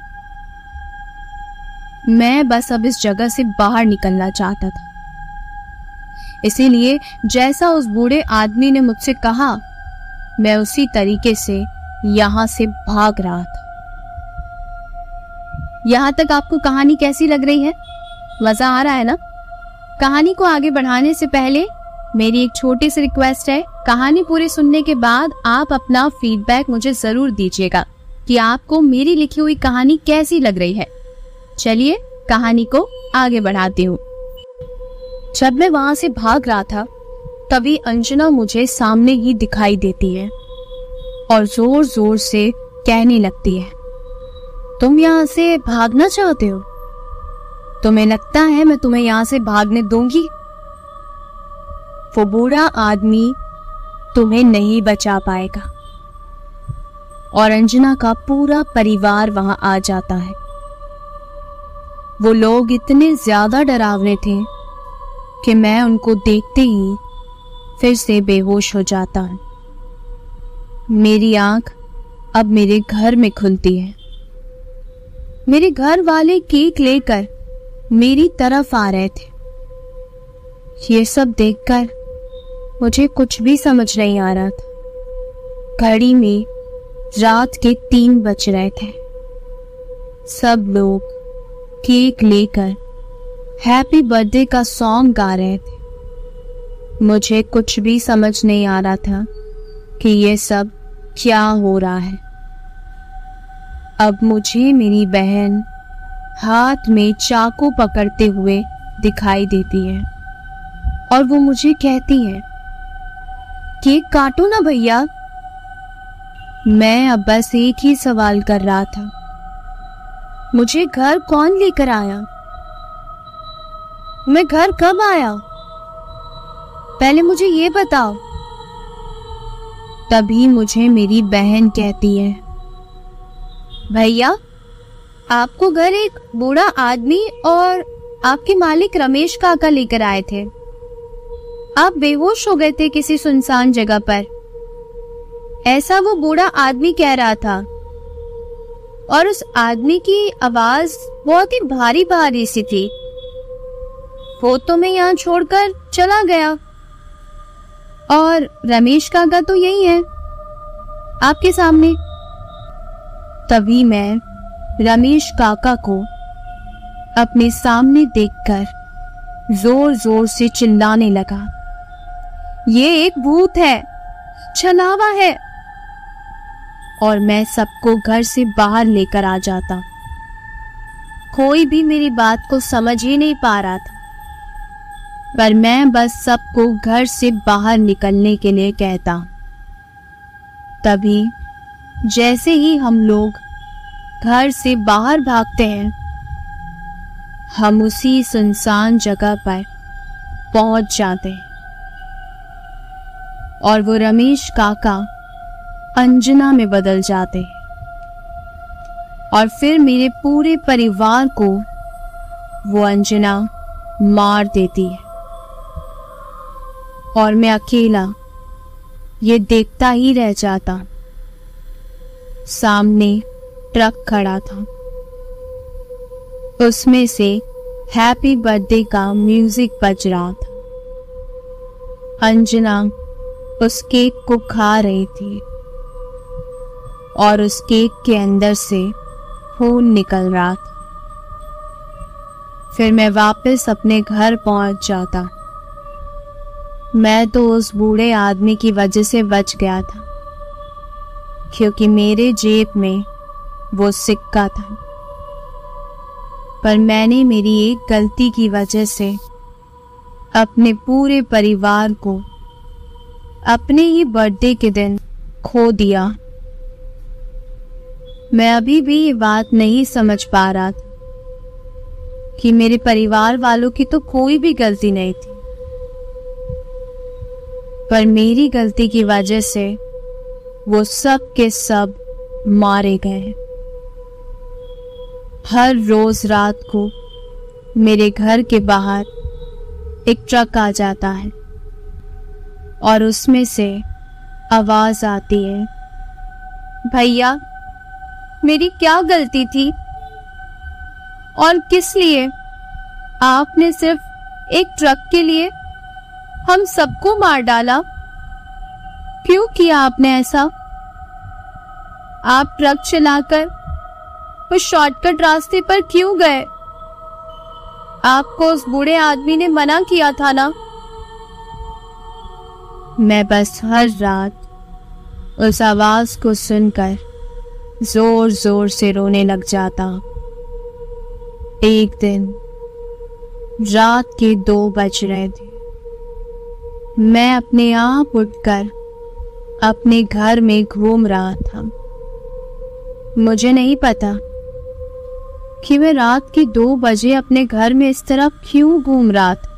मैं बस अब इस जगह से बाहर निकलना चाहता था, इसीलिए जैसा उस बूढ़े आदमी ने मुझसे कहा, मैं उसी तरीके से यहां से भाग रहा था। यहां तक आपको कहानी कैसी लग रही है? मजा आ रहा है ना? कहानी को आगे बढ़ाने से पहले मेरी एक छोटी सी रिक्वेस्ट है। कहानी पूरी सुनने के बाद आप अपना फीडबैक मुझे जरूर दीजिएगा कि आपको मेरी लिखी हुई कहानी कैसी लग रही है। चलिए कहानी को आगे बढ़ाती हूँ। जब मैं वहां से भाग रहा था तभी अंजना मुझे सामने ही दिखाई देती है और जोर जोर से कहने लगती है, तुम यहाँ से भागना चाहते हो? तुम्हें लगता है मैं तुम्हें यहाँ से भागने दूंगी? वो बूढ़ा आदमी तुम्हें नहीं बचा पाएगा। और अंजना का पूरा परिवार वहां आ जाता है। वो लोग इतने ज्यादा डरावने थे कि मैं उनको देखते ही फिर से बेहोश हो जाता हूं। मेरी आंख अब मेरे घर में खुलती है। मेरे घर वाले केक लेकर मेरी तरफ आ रहे थे। ये सब देखकर मुझे कुछ भी समझ नहीं आ रहा था। घड़ी में रात के 3 बज रहे थे। सब लोग केक लेकर हैप्पी बर्थडे का सॉन्ग गा रहे थे। मुझे कुछ भी समझ नहीं आ रहा था कि ये सब क्या हो रहा है। अब मुझे मेरी बहन हाथ में चाकू पकड़ते हुए दिखाई देती है और वो मुझे कहती है, केक काटो ना भैया। मैं अब बस एक ही सवाल कर रहा था, मुझे घर कौन लेकर आया? मैं घर कब आया? पहले मुझे ये बताओ। तभी मुझे मेरी बहन कहती है, भैया आपको घर एक बूढ़ा आदमी और आपके मालिक रमेश काका लेकर आए थे। आप बेहोश हो गए थे किसी सुनसान जगह पर, ऐसा वो बूढ़ा आदमी कह रहा था। और उस आदमी की आवाज बहुत ही भारी भारी सी थी। वो तो मैं यहाँ छोड़कर चला गया और रमेश काका तो यही है आपके सामने। तभी मैं रमेश काका को अपने सामने देखकर जोर जोर से चिल्लाने लगा, ये एक भूत है, छलावा है। और मैं सबको घर से बाहर लेकर आ जाता। कोई भी मेरी बात को समझ ही नहीं पा रहा था, पर मैं बस सबको घर से बाहर निकलने के लिए कहता। तभी जैसे ही हम लोग घर से बाहर भागते हैं, हम उसी सुनसान जगह पर पहुंच जाते हैं और वो रमेश काका अंजना में बदल जाते हैं और फिर मेरे पूरे परिवार को वो अंजना मार देती है और मैं अकेला ये देखता ही रह जाता। सामने ट्रक खड़ा था, उसमें से हैप्पी बर्थडे का म्यूजिक बज रहा था। अंजना उस केक को खा रही थी और उस केक के अंदर से खून निकल रहा था। फिर मैं वापस अपने घर पहुंच जाता। मैं तो उस बूढ़े आदमी की वजह से बच गया था, क्योंकि मेरे जेब में वो सिक्का था। पर मैंने मेरी एक गलती की वजह से अपने पूरे परिवार को अपने ही बर्थडे के दिन खो दिया। मैं अभी भी ये बात नहीं समझ पा रहा था कि मेरे परिवार वालों की तो कोई भी गलती नहीं थी, पर मेरी गलती की वजह से वो सब के सब मारे गए। हर रोज रात को मेरे घर के बाहर एक ट्रक आ जाता है और उसमें से आवाज आती है, भैया मेरी क्या गलती थी और किस लिए आपने सिर्फ एक ट्रक के लिए हम सबको मार डाला? क्यों किया आपने ऐसा? आप ट्रक चलाकर उस शॉर्टकट रास्ते पर क्यों गए? आपको उस बूढ़े आदमी ने मना किया था ना। मैं बस हर रात उस आवाज को सुनकर जोर जोर से रोने लग जाता। एक दिन रात के 2 बज रहे थे। मैं अपने आप उठकर अपने घर में घूम रहा था। मुझे नहीं पता कि मैं रात के 2 बजे अपने घर में इस तरह क्यों घूम रहा था।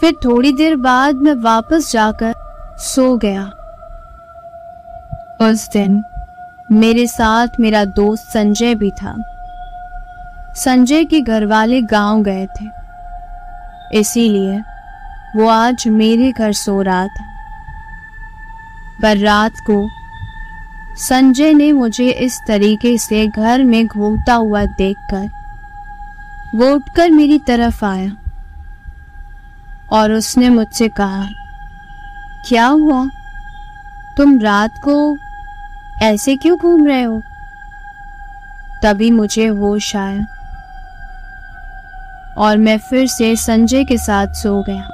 फिर थोड़ी देर बाद मैं वापस जाकर सो गया। उस दिन मेरे साथ मेरा दोस्त संजय भी था। संजय के घर वाले गांव गए थे, इसीलिए वो आज मेरे घर सो रहा था। पर रात को संजय ने मुझे इस तरीके से घर में घूमता हुआ देखकर वो उठकर मेरी तरफ आया और उसने मुझसे कहा, क्या हुआ? तुम रात को ऐसे क्यों घूम रहे हो? तभी मुझे होश आया और मैं फिर से संजय के साथ सो गया।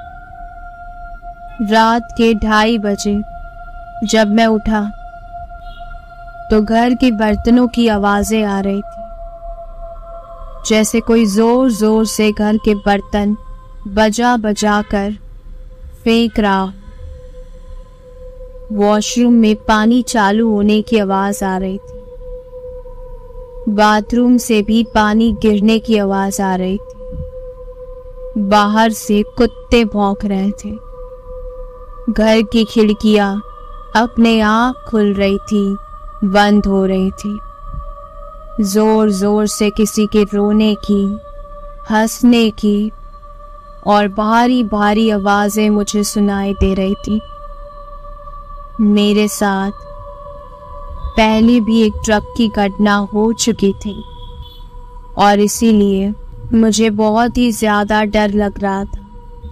रात के 2:30 बजे जब मैं उठा तो घर के बर्तनों की आवाजें आ रही थी, जैसे कोई जोर जोर से घर के बर्तन बजा बजा कर फेंक रहा। वॉशरूम में पानी चालू होने की आवाज आ रही थी। बाथरूम से भी पानी गिरने की आवाज आ रही थी। बाहर से कुत्ते भौंक रहे थे। घर की खिड़कियां अपने आप खुल रही थी, बंद हो रही थी। जोर जोर से किसी के रोने की, हंसने की और भारी भारी आवाजें मुझे सुनाई दे रही थी। मेरे साथ पहले भी एक ट्रक की घटना हो चुकी थी और इसीलिए मुझे बहुत ही ज्यादा डर लग रहा था।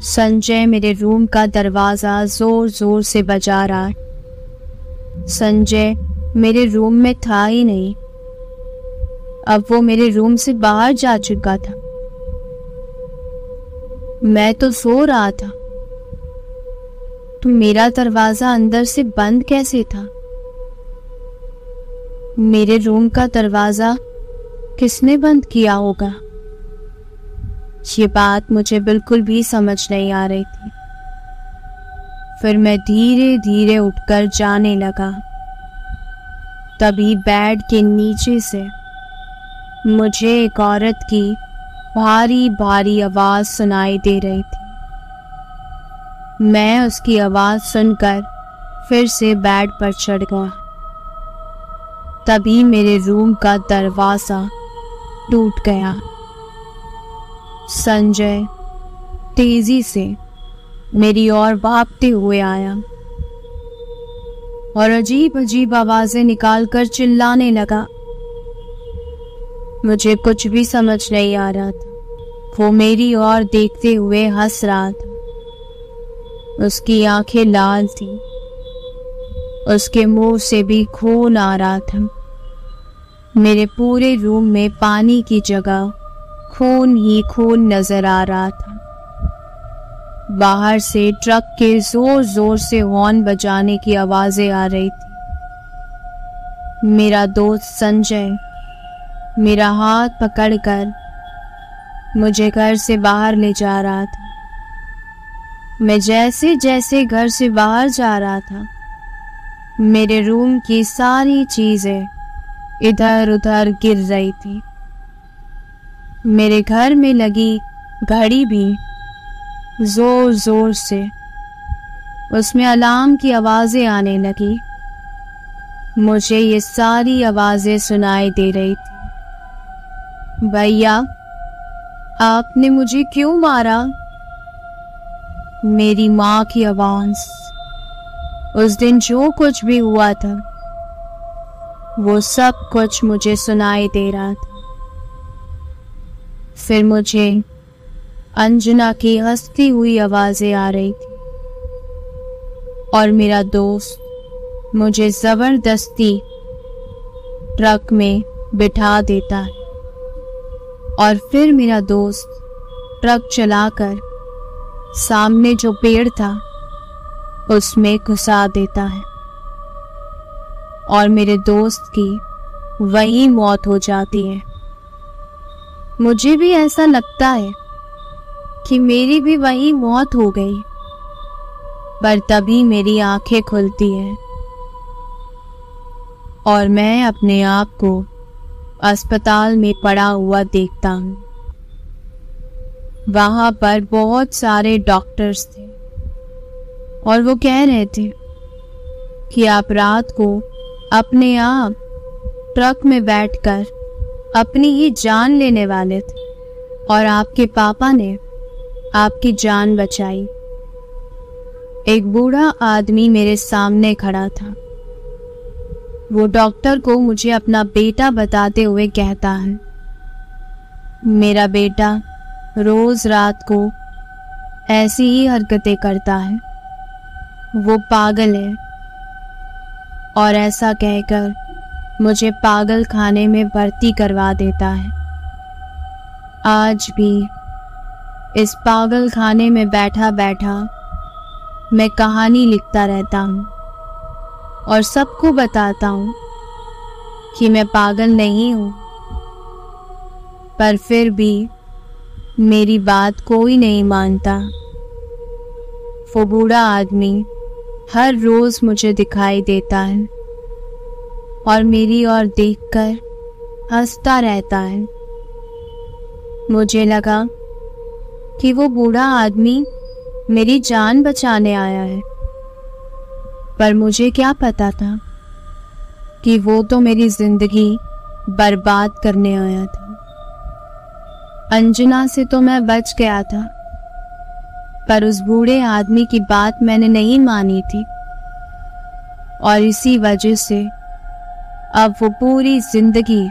संजय मेरे रूम का दरवाजा जोर जोर से बजा रहा है। संजय मेरे रूम में था ही नहीं, अब वो मेरे रूम से बाहर जा चुका था। मैं तो सो रहा था, तो मेरा दरवाजा अंदर से बंद कैसे था? मेरे रूम का दरवाजा किसने बंद किया होगा? ये बात मुझे बिल्कुल भी समझ नहीं आ रही थी। फिर मैं धीरे धीरे उठकर जाने लगा। तभी बेड के नीचे से मुझे एक औरत की भारी भारी आवाज सुनाई दे रही थी। मैं उसकी आवाज सुनकर फिर से बेड पर चढ़ गया। तभी मेरे रूम का दरवाजा टूट गया। संजय तेजी से मेरी ओर भागते हुए आया और अजीब अजीब आवाजें निकालकर चिल्लाने लगा। मुझे कुछ भी समझ नहीं आ रहा था। वो मेरी ओर देखते हुए हंस रहा था। उसकी आंखें लाल थी, उसके मुंह से भी खून आ रहा था। मेरे पूरे रूम में पानी की जगह खून ही खून नजर आ रहा था। बाहर से ट्रक के जोर जोर से हॉर्न बजाने की आवाजें आ रही थी। मेरा दोस्त संजय मेरा हाथ पकड़कर मुझे घर से बाहर ले जा रहा था। मैं जैसे जैसे घर से बाहर जा रहा था, मेरे रूम की सारी चीजें इधर उधर गिर रही थी। मेरे घर में लगी घड़ी भी जोर जोर से, उसमें अलार्म की आवाजें आने लगी। मुझे ये सारी आवाजें सुनाई दे रही थी। भैया, आपने मुझे क्यों मारा? मेरी माँ की आवाज। उस दिन जो कुछ भी हुआ था वो सब कुछ मुझे सुनाई दे रहा था। फिर मुझे अंजना की हंसती हुई आवाजें आ रही थी और मेरा दोस्त मुझे जबरदस्ती ट्रक में बिठा देता है और फिर मेरा दोस्त ट्रक चलाकर सामने जो पेड़ था उसमें घुसा देता है और मेरे दोस्त की वही मौत हो जाती है। मुझे भी ऐसा लगता है कि मेरी भी वही मौत हो गई, पर तभी मेरी आंखें खुलती हैं और मैं अपने आप को अस्पताल में पड़ा हुआ देखता हूँ। वहां पर बहुत सारे डॉक्टर्स थे और वो कह रहे थे कि आप रात को अपने आप ट्रक में बैठकर अपनी ही जान लेने वाले थे और आपके पापा ने आपकी जान बचाई। एक बूढ़ा आदमी मेरे सामने खड़ा था। वो डॉक्टर को मुझे अपना बेटा बताते हुए कहता है, मेरा बेटा रोज रात को ऐसी ही हरकतें करता है, वो पागल है। और ऐसा कहकर मुझे पागल खाने में भर्ती करवा देता है। आज भी इस पागल खाने में बैठा बैठा मैं कहानी लिखता रहता हूँ और सबको बताता हूँ कि मैं पागल नहीं हूँ, पर फिर भी मेरी बात कोई नहीं मानता। वो बूढ़ा आदमी हर रोज मुझे दिखाई देता है और मेरी ओर देखकर हंसता रहता है। मुझे लगा कि वो बूढ़ा आदमी मेरी जान बचाने आया है, पर मुझे क्या पता था कि वो तो मेरी जिंदगी बर्बाद करने आया था। अंजना से तो मैं बच गया था, पर उस बूढ़े आदमी की बात मैंने नहीं मानी थी और इसी वजह से अब वो पूरी जिंदगी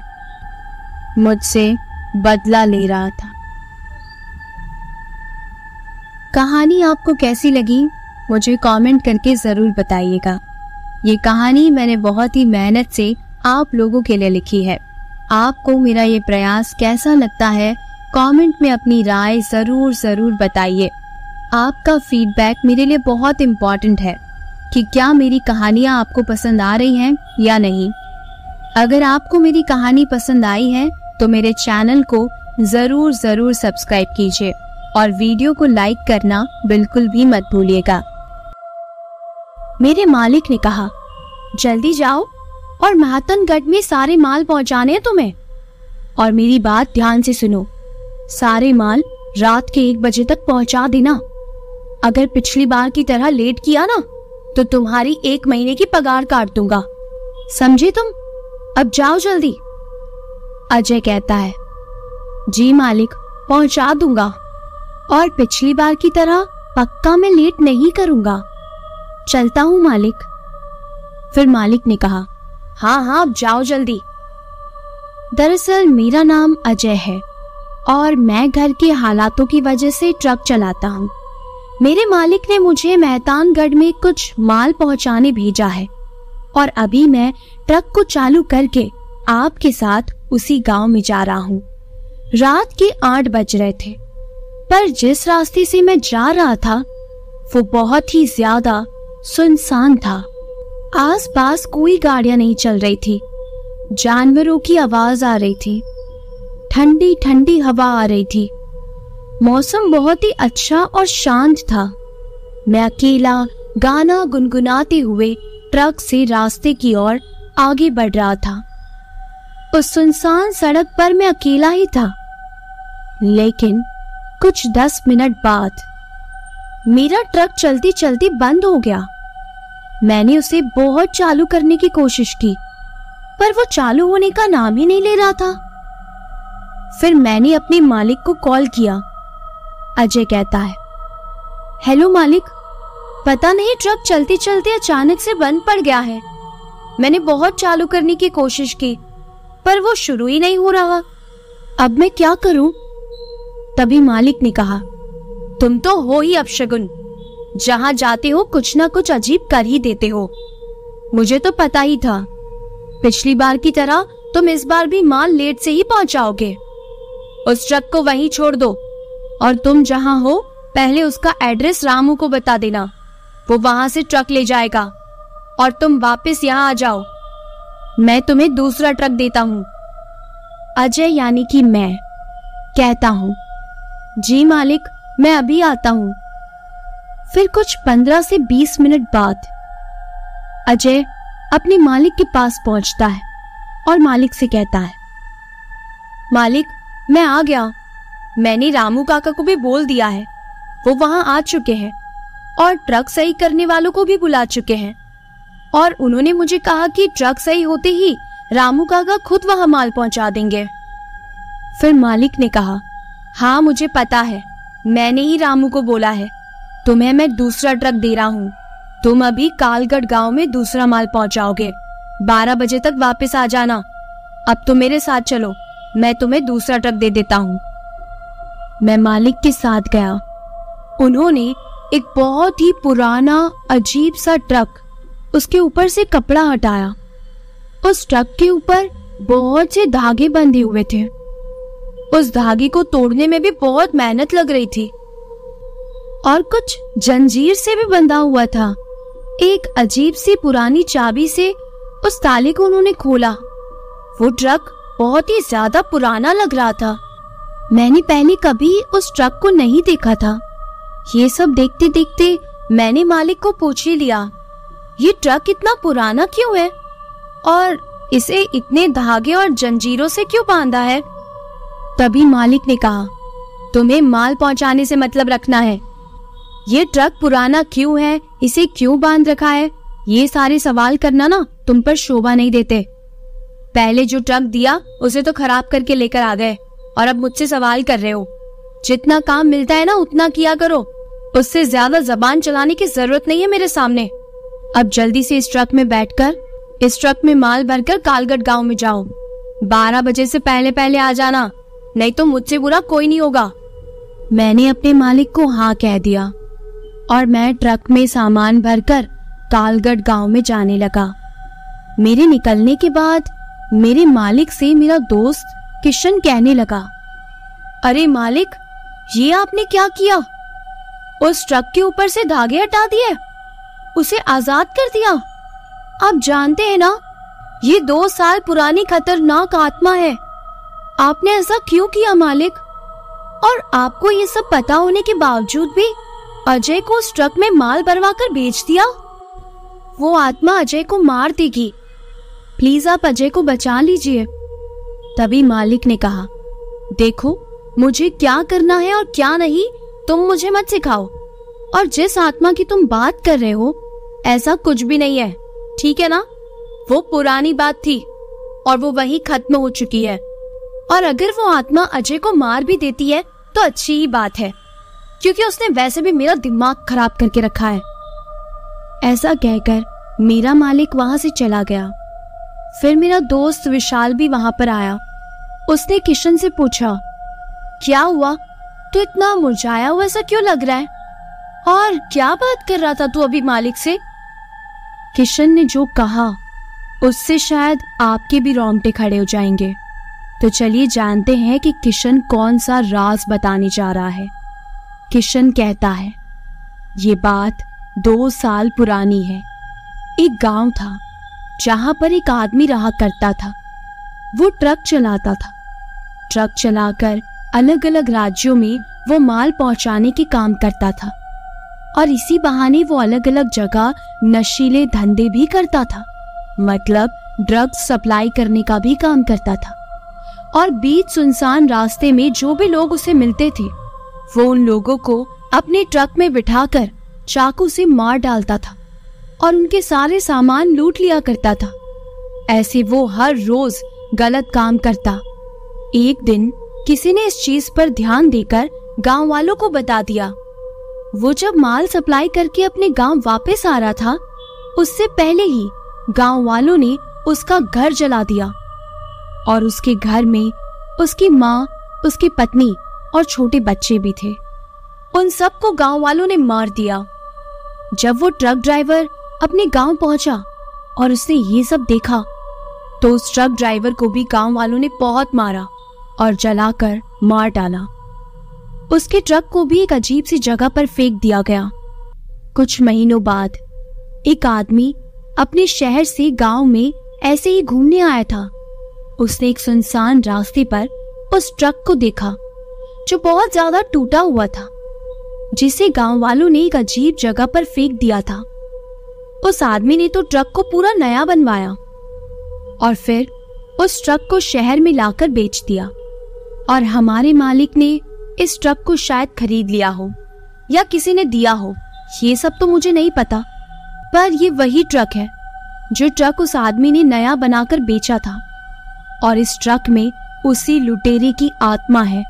मुझसे बदला ले रहा था। कहानी आपको कैसी लगी मुझे कमेंट करके ज़रूर बताइएगा। ये कहानी मैंने बहुत ही मेहनत से आप लोगों के लिए लिखी है। आपको मेरा ये प्रयास कैसा लगता है कमेंट में अपनी राय ज़रूर बताइए। आपका फीडबैक मेरे लिए बहुत इम्पॉर्टेंट है कि क्या मेरी कहानियाँ आपको पसंद आ रही हैं या नहीं। अगर आपको मेरी कहानी पसंद आई है तो मेरे चैनल को ज़रूर सब्सक्राइब कीजिए और वीडियो को लाइक करना बिल्कुल भी मत भूलिएगा। मेरे मालिक ने कहा, जल्दी जाओ और महातनगढ़ में सारे माल पहुंचाने हैं तुम्हें। और मेरी बात ध्यान से सुनो, सारे माल रात के 1 बजे तक पहुंचा देना। अगर पिछली बार की तरह लेट किया ना तो तुम्हारी 1 महीने की पगार काट दूंगा, समझे तुम? अब जाओ जल्दी। अजय कहता है, जी मालिक, पहुंचा दूंगा और पिछली बार की तरह पक्का मैं लेट नहीं करूंगा। चलता हूं मालिक। फिर मालिक ने कहा, हाँ अब जाओ जल्दी। दरअसल मेरा नाम अजय है और मैं घर के हालातों की वजह से ट्रक चलाता हूँ। मेरे मालिक ने मुझे मेहतानगढ़ में कुछ माल पहुंचाने भेजा है और अभी मैं ट्रक को चालू करके आपके साथ उसी गांव में जा रहा हूँ। रात के 8 बज रहे थे, पर जिस रास्ते से मैं जा रहा था वो बहुत ही ज्यादा सुनसान था। आसपास कोई गाड़ियां नहीं चल रही थी। जानवरों की आवाज आ रही थी। ठंडी ठंडी हवा आ रही थी। मौसम बहुत ही अच्छा और शांत था। मैं अकेला गाना गुनगुनाते हुए ट्रक से रास्ते की ओर आगे बढ़ रहा था। उस सुनसान सड़क पर मैं अकेला ही था। लेकिन कुछ 10 मिनट बाद मेरा ट्रक चलती चलती बंद हो गया। मैंने उसे बहुत चालू करने की कोशिश की, पर वो चालू होने का नाम ही नहीं ले रहा था। फिर मैंने अपने मालिक को कॉल किया। अजय कहता है, हेलो मालिक, पता नहीं ट्रक चलते चलते अचानक से बंद पड़ गया है। मैंने बहुत चालू करने की कोशिश की, पर वो शुरू ही नहीं हो रहा। अब मैं क्या करूं? तभी मालिक ने कहा, तुम तो हो ही अपशगुन, जहां जाते हो कुछ ना कुछ अजीब कर ही देते हो। मुझे तो पता ही था, पिछली बार की तरह तुम इस बार भी माल लेट से ही पहुंचाओगे। उस ट्रक को वहीं छोड़ दो और तुम जहां हो पहले उसका एड्रेस रामू को बता देना। वो वहां से ट्रक ले जाएगा और तुम वापस यहाँ आ जाओ। मैं तुम्हें दूसरा ट्रक देता हूँ। अजय यानी कि मैं कहता हूँ, जी मालिक, मैं अभी आता हूँ। फिर कुछ 15 से 20 मिनट बाद अजय अपने मालिक के पास पहुंचता है और मालिक से कहता है, मालिक, मैं आ गया। मैंने रामू काका को भी बोल दिया है, वो वहां आ चुके हैं और ट्रक सही करने वालों को भी बुला चुके हैं। और उन्होंने मुझे कहा कि ट्रक सही होते ही रामू काका खुद वहां माल पहुंचा देंगे। फिर मालिक ने कहा, हाँ मुझे पता है, मैंने ही रामू को बोला है। तुम्हें मैं दूसरा ट्रक दे रहा हूँ। तुम अभी कालगढ़ गांव में दूसरा माल पहुंचाओगे। 12 बजे तक वापस आ जाना। अब तो मेरे साथ चलो, मैं तुम्हें दूसरा ट्रक दे देता हूँ। मैं मालिक के साथ गया। उन्होंने एक बहुत ही पुराना अजीब सा ट्रक, उसके ऊपर से कपड़ा हटाया। उस ट्रक के ऊपर बहुत से धागे बंधे हुए थे। उस धागे को तोड़ने में भी बहुत मेहनत लग रही थी और कुछ जंजीर से भी बंधा हुआ था। एक अजीब सी पुरानी चाबी से उस ताले को उन्होंने खोला। वो ट्रक बहुत ही ज्यादा पुराना लग रहा था। मैंने पहले कभी उस ट्रक को नहीं देखा था। ये सब देखते देखते मैंने मालिक को पूछ ही लिया, ये ट्रक इतना पुराना क्यों है और इसे इतने धागे और जंजीरों से क्यों बांधा है? तभी मालिक ने कहा, तुम्हें माल पहुंचाने से मतलब रखना है। ये ट्रक पुराना क्यों है, इसे क्यों बांध रखा है, ये सारे सवाल करना ना तुम पर शोभा नहीं देते। पहले जो ट्रक दिया उसे तो खराब करके लेकर आ गए और अब मुझसे सवाल कर रहे हो। जितना काम मिलता है ना उतना किया करो, उससे ज्यादा जबान चलाने की जरूरत नहीं है मेरे सामने। अब जल्दी से इस ट्रक में बैठकर इस ट्रक में माल भरकर कालगढ़ गांव में जाओ। 12 बजे से पहले पहले आ जाना, नहीं तो मुझसे बुरा कोई नहीं होगा। मैंने अपने मालिक को हाँ कह दिया और मैं ट्रक में सामान भरकर कालगढ़ गांव में जाने लगा। मेरे निकलने के बाद मेरे मालिक से मेरा दोस्त किशन कहने लगा, अरे मालिक, ये आपने क्या किया? उस ट्रक के ऊपर से धागे हटा दिए, उसे आजाद कर दिया। आप जानते हैं ना, ये 2 साल पुरानी खतरनाक आत्मा है। आपने ऐसा क्यों किया मालिक? और आपको ये सब पता होने के बावजूद भी अजय को उस ट्रक में माल भरवा कर बेच दिया। वो आत्मा अजय को मार देगी। प्लीज आप अजय को बचा लीजिए। तभी मालिक ने कहा, देखो, मुझे क्या करना है और क्या नहीं तुम मुझे मत सिखाओ। और जिस आत्मा की तुम बात कर रहे हो, ऐसा कुछ भी नहीं है, ठीक है ना? वो पुरानी बात थी और वो वहीं खत्म हो चुकी है। और अगर वो आत्मा अजय को मार भी देती है तो अच्छी ही बात है, क्योंकि उसने वैसे भी मेरा दिमाग खराब करके रखा है। ऐसा कहकर मेरा मालिक वहां से चला गया। फिर मेरा दोस्त विशाल भी वहां पर आया। उसने किशन से पूछा, क्या हुआ? तू इतना मुरझाया हुआ सा क्यों लग रहा है? और क्या बात कर रहा था तू अभी मालिक से? किशन ने जो कहा उससे शायद आपके भी रोंगटे खड़े हो जाएंगे। तो चलिए जानते हैं कि किशन कौन सा राज बताने जा रहा है। किशन कहता है, ये बात 2 साल पुरानी है। एक गांव था जहां पर एक आदमी रहा करता था। वो ट्रक चलाता था। ट्रक चलाकर अलग अलग राज्यों में वो माल पहुंचाने के काम करता था। और इसी बहाने वो अलग अलग जगह नशीले धंधे भी करता था, मतलब ड्रग्स सप्लाई करने का भी काम करता था। और बीच सुनसान रास्ते में जो भी लोग उसे मिलते थे वो उन लोगों को अपने ट्रक में बिठाकर चाकू से मार डालता था और उनके सारे सामान लूट लिया करता था। ऐसे वो हर रोज गलत काम करता। एक दिन किसी ने इस चीज पर ध्यान देकर गांव वालों को बता दिया। वो जब माल सप्लाई करके अपने गांव वापस आ रहा था, उससे पहले ही गांव वालों ने उसका घर जला दिया और उसके घर में उसकी माँ, उसकी पत्नी और छोटे बच्चे भी थे। उन सबको गांव वालों ने मार दिया। जब वो ट्रक ड्राइवर अपने गांव पहुंचा और उसने ये सब देखा तो उस ट्रक ड्राइवर को भी गांव वालों ने बहुत मारा और जलाकर मार डाला। उसके ट्रक को भी एक अजीब सी जगह पर फेंक दिया गया। कुछ महीनों बाद एक आदमी अपने शहर से गांव में ऐसे ही घूमने आया था। उसने एक सुनसान रास्ते पर उस ट्रक को देखा जो बहुत ज्यादा टूटा हुआ था, जिसे गांव वालों ने एक अजीब जगह पर फेंक दिया था। उस आदमी ने तो ट्रक को पूरा नया बनवाया और फिर उस ट्रक को शहर में लाकर बेच दिया। और हमारे मालिक ने इस ट्रक को शायद खरीद लिया हो या किसी ने दिया हो, ये सब तो मुझे नहीं पता, पर ये वही ट्रक है जो ट्रक उस आदमी ने नया बनाकर बेचा था। और इस ट्रक में उसी लुटेरे की आत्मा है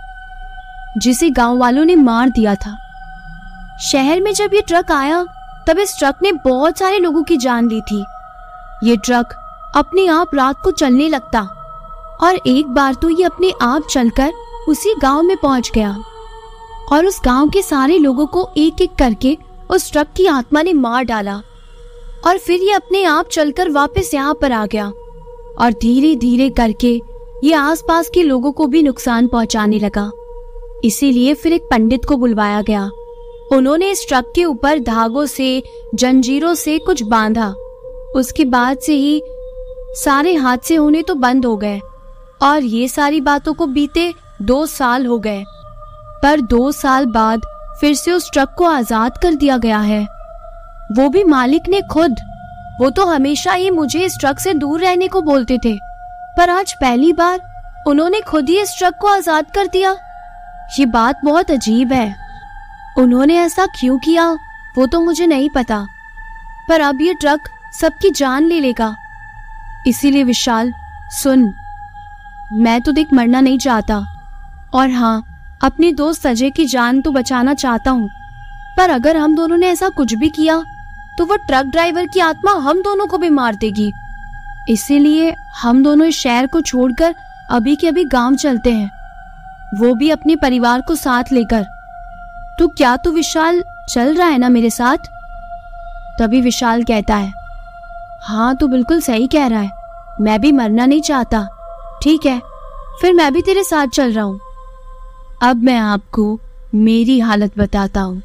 जिसे गांव वालों ने मार दिया था। शहर में जब ये ट्रक आया तब इस ट्रक ने बहुत सारे लोगों की जान ली थी। ये ट्रक अपने आप रात को चलने लगता और एक बार तो ये अपने आप चलकर उसी गांव में पहुंच गया और उस गांव के सारे लोगों को एक एक करके उस ट्रक की आत्मा ने मार डाला। और फिर ये अपने आप चलकर वापस यहाँ पर आ गया और धीरे धीरे करके ये आसपास के लोगों को भी नुकसान पहुंचाने लगा। इसीलिए फिर एक पंडित को बुलवाया गया। उन्होंने इस ट्रक के ऊपर धागों से, जंजीरों से कुछ बांधा। उसके बाद से ही सारे हादसे होने तो बंद हो गए और ये सारी बातों को बीते 2 साल हो गए। पर 2 साल बाद फिर से उस ट्रक को आजाद कर दिया गया है, वो भी मालिक ने खुद। वो तो हमेशा ही मुझे इस ट्रक से दूर रहने को बोलते थे, पर आज पहली बार उन्होंने खुद ही इस ट्रक को आजाद कर दिया। ये बात बहुत अजीब है। उन्होंने ऐसा क्यों किया वो तो मुझे नहीं पता, पर अब ये ट्रक सबकी जान ले लेगा। इसीलिए विशाल सुन, मैं तो देख मरना नहीं चाहता और हाँ, अपने दोस्त अजय की जान तो बचाना चाहता हूँ, पर अगर हम दोनों ने ऐसा कुछ भी किया तो वो ट्रक ड्राइवर की आत्मा हम दोनों को भी मार देगी। इसीलिए हम दोनों इस शहर को छोड़कर अभी के अभी गांव चलते हैं, वो भी अपने परिवार को साथ लेकर। तो क्या तू विशाल चल रहा है ना मेरे साथ? तभी विशाल कहता है, हाँ तू बिल्कुल सही कह रहा है, मैं भी मरना नहीं चाहता। ठीक है, फिर मैं भी तेरे साथ चल रहा हूँ। अब मैं आपको मेरी हालत बताता हूँ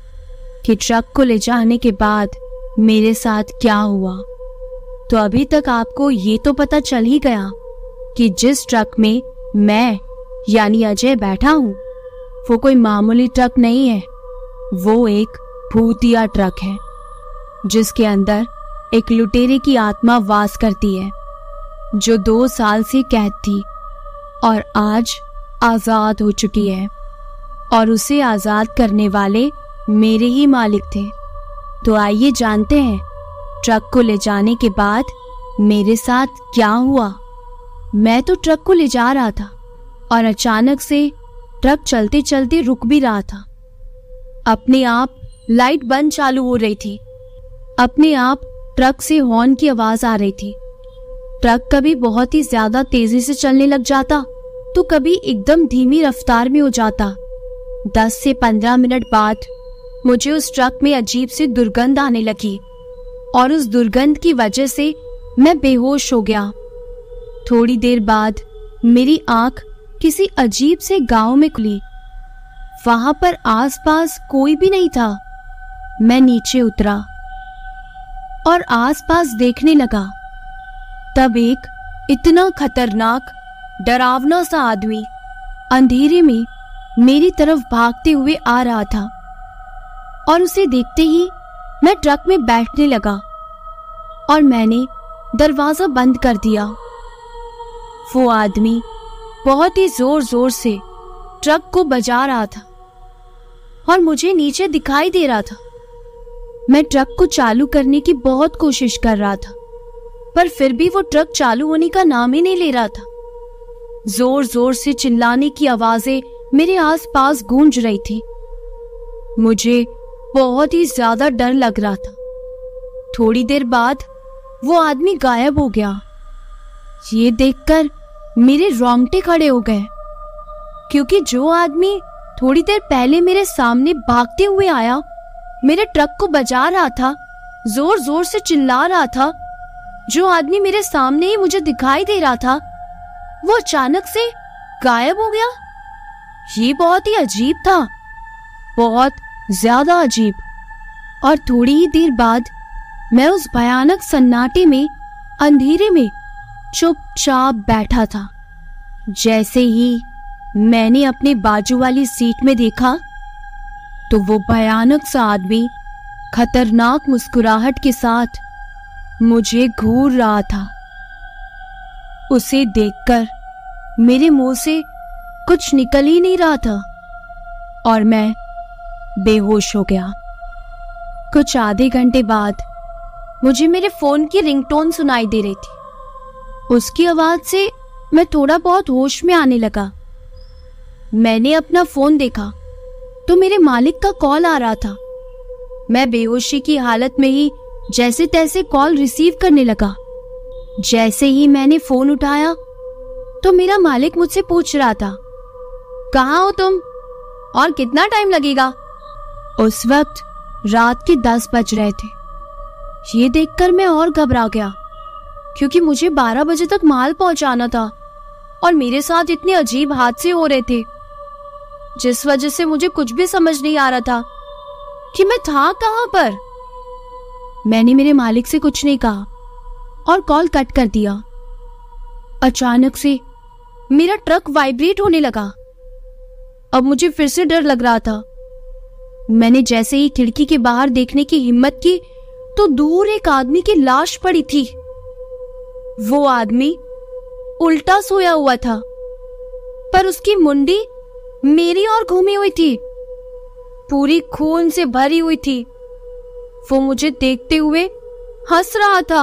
कि ट्रक को ले जाने के बाद मेरे साथ क्या हुआ। तो अभी तक आपको ये तो पता चल ही गया कि जिस ट्रक में मैं यानी अजय बैठा हूँ वो कोई मामूली ट्रक नहीं है, वो एक भूतिया ट्रक है जिसके अंदर एक लुटेरे की आत्मा वास करती है जो 2 साल से कैद थी और आज आजाद हो चुकी है। और उसे आजाद करने वाले मेरे ही मालिक थे। तो आइए जानते हैं ट्रक को ले जाने के बाद मेरे साथ क्या हुआ। मैं तो ट्रक को ले जा रहा था और अचानक से ट्रक चलते चलते रुक भी रहा था। अपने आप लाइट बंद चालू हो रही थी, अपने आप ट्रक से हॉर्न की आवाज आ रही थी। ट्रक कभी बहुत ही ज्यादा तेजी से चलने लग जाता तो कभी एकदम धीमी रफ्तार में हो जाता। 10 से 15 मिनट बाद मुझे उस ट्रक में अजीब सी दुर्गंध आने लगी और उस दुर्गंध की वजह से मैं बेहोश हो गया। थोड़ी देर बाद मेरी आंख किसी अजीब से गांव में खुली। वहां पर आसपास कोई भी नहीं था। मैं नीचे उतरा और आसपास देखने लगा। तब एक इतना खतरनाक डरावना सा आदमी अंधेरे में मेरी तरफ भागते हुए आ रहा था। और उसे देखते ही मैं ट्रक में बैठने लगा और मैंने दरवाजा बंद कर दिया। वो आदमी बहुत ही जोर जोर से ट्रक को बजा रहा था और मुझे नीचे दिखाई दे रहा था। मैं ट्रक को चालू करने की बहुत कोशिश कर रहा था, पर फिर भी वो ट्रक चालू होने का नाम ही नहीं ले रहा था। जोर जोर से चिल्लाने की आवाजें मेरे आसपास गूंज रही थी। मुझे बहुत ही ज्यादा डर लग रहा था। थोड़ी देर बाद वो आदमी गायब हो गया। ये देखकर मेरे रोंगटे खड़े हो गए, क्योंकि जो आदमी थोड़ी देर पहले मेरे सामने भागते हुए आया, मेरे ट्रक को बजा रहा था, जोर जोर से चिल्ला रहा था, जो आदमी मेरे सामने ही मुझे दिखाई दे रहा था, वो अचानक से गायब हो गया। ये बहुत ही अजीब था, बहुत ज्यादा अजीब। और थोड़ी ही देर बाद मैं उस भयानक सन्नाटे में, अंधेरे में चुपचाप बैठा था। जैसे ही मैंने अपने बाजू वाली सीट में देखा तो वो भयानक सा आदमी खतरनाक मुस्कुराहट के साथ मुझे घूर रहा था। उसे देखकर मेरे मुंह से कुछ निकल ही नहीं रहा था और मैं बेहोश हो गया। कुछ आधे घंटे बाद मुझे मेरे फोन की रिंगटोन सुनाई दे रही थी। उसकी आवाज से मैं थोड़ा बहुत होश में आने लगा। मैंने अपना फोन देखा तो मेरे मालिक का कॉल आ रहा था। मैं बेहोशी की हालत में ही जैसे तैसे कॉल रिसीव करने लगा। जैसे ही मैंने फोन उठाया तो मेरा मालिक मुझसे पूछ रहा था, कहाँ हो तुम और कितना टाइम लगेगा? उस वक्त रात के 10 बज रहे थे। ये देखकर मैं और घबरा गया, क्योंकि मुझे 12 बजे तक माल पहुंचाना था और मेरे साथ इतने अजीब हादसे हो रहे थे, जिस वजह से मुझे कुछ भी समझ नहीं आ रहा था कि मैं था कहां पर। मैंने मेरे मालिक से कुछ नहीं कहा और कॉल कट कर दिया। अचानक से मेरा ट्रक वाइब्रेट होने लगा। अब मुझे फिर से डर लग रहा था। मैंने जैसे ही खिड़की के बाहर देखने की हिम्मत की तो दूर एक आदमी की लाश पड़ी थी। वो आदमी उल्टा सोया हुआ था, पर उसकी मुंडी मेरी ओर घूमी हुई थी, पूरी खून से भरी हुई थी। वो मुझे देखते हुए हंस रहा था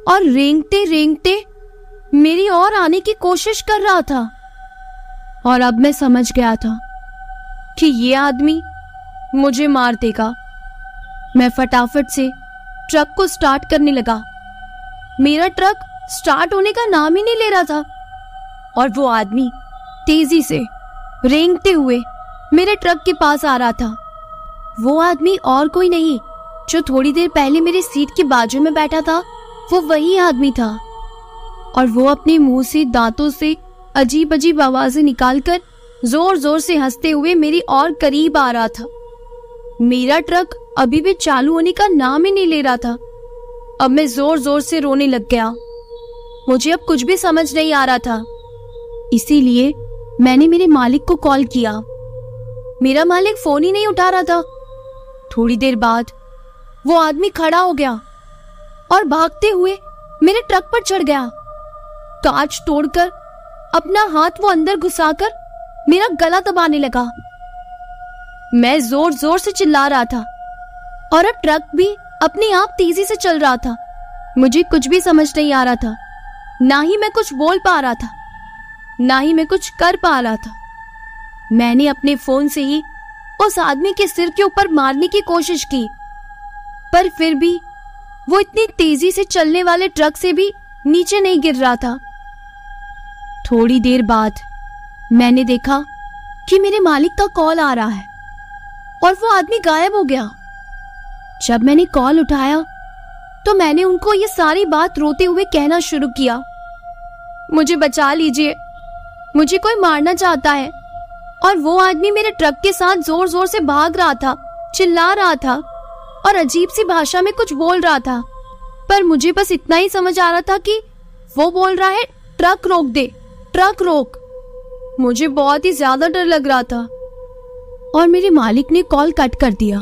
और रेंगते रेंगते मेरी ओर आने की कोशिश कर रहा था। और अब मैं समझ गया था कि ये आदमी मुझे मार देगा। मैं फटाफट से ट्रक को स्टार्ट करने लगा। मेरा ट्रक स्टार्ट होने का नाम ही नहीं ले रहा था और वो आदमी तेजी से रेंगते हुए मेरे ट्रक के पास आ रहा था। वो आदमी और कोई नहीं, जो थोड़ी देर पहले मेरी सीट के बाजू में बैठा था, वो वही आदमी था। और वो अपने मुंह से दांतों से अजीब अजीब आवाजें निकालकर जोर जोर से हंसते हुए मेरी और करीब आ रहा था। मेरा ट्रक अभी भी चालू होने का नाम ही नहीं ले रहा था। अब मैं जोर जोर से रोने लग गया। मुझे अब कुछ भी समझ नहीं आ रहा था, इसीलिए मैंने मेरे मालिक को कॉल किया। मेरा मालिक फोन ही नहीं उठा रहा था। थोड़ी देर बाद वो आदमी खड़ा हो गया और भागते हुए मेरे ट्रक पर चढ़ गया। कांच तोड़कर अपना हाथ वो अंदर घुसाकर मेरा गला दबाने लगा। मैं जोर जोर से चिल्ला रहा था और अब ट्रक भी अपने आप तेजी से चल रहा था। मुझे कुछ भी समझ नहीं आ रहा था, ना ही मैं कुछ बोल पा रहा था, ना ही मैं कुछ कर पा रहा था। मैंने अपने फोन से ही उस आदमी के सिर के ऊपर मारने की कोशिश की, पर फिर भी वो इतनी तेजी से चलने वाले ट्रक से भी नीचे नहीं गिर रहा था। थोड़ी देर बाद मैंने देखा कि मेरे मालिक का कॉल आ रहा है और वो आदमी गायब हो गया। जब मैंने कॉल उठाया तो मैंने उनको ये सारी बात रोते हुए कहना शुरू किया, मुझे बचा लीजिए, मुझे कोई मारना चाहता है। और वो आदमी मेरे ट्रक के साथ जोर जोर से भाग रहा था, चिल्ला रहा था और अजीब सी भाषा में कुछ बोल रहा था, पर मुझे बस इतना ही समझ आ रहा था कि वो बोल रहा है, ट्रक रोक दे, ट्रक रोक। मुझे बहुत ही ज्यादा डर लग रहा था और मेरे मालिक ने कॉल कट कर दिया।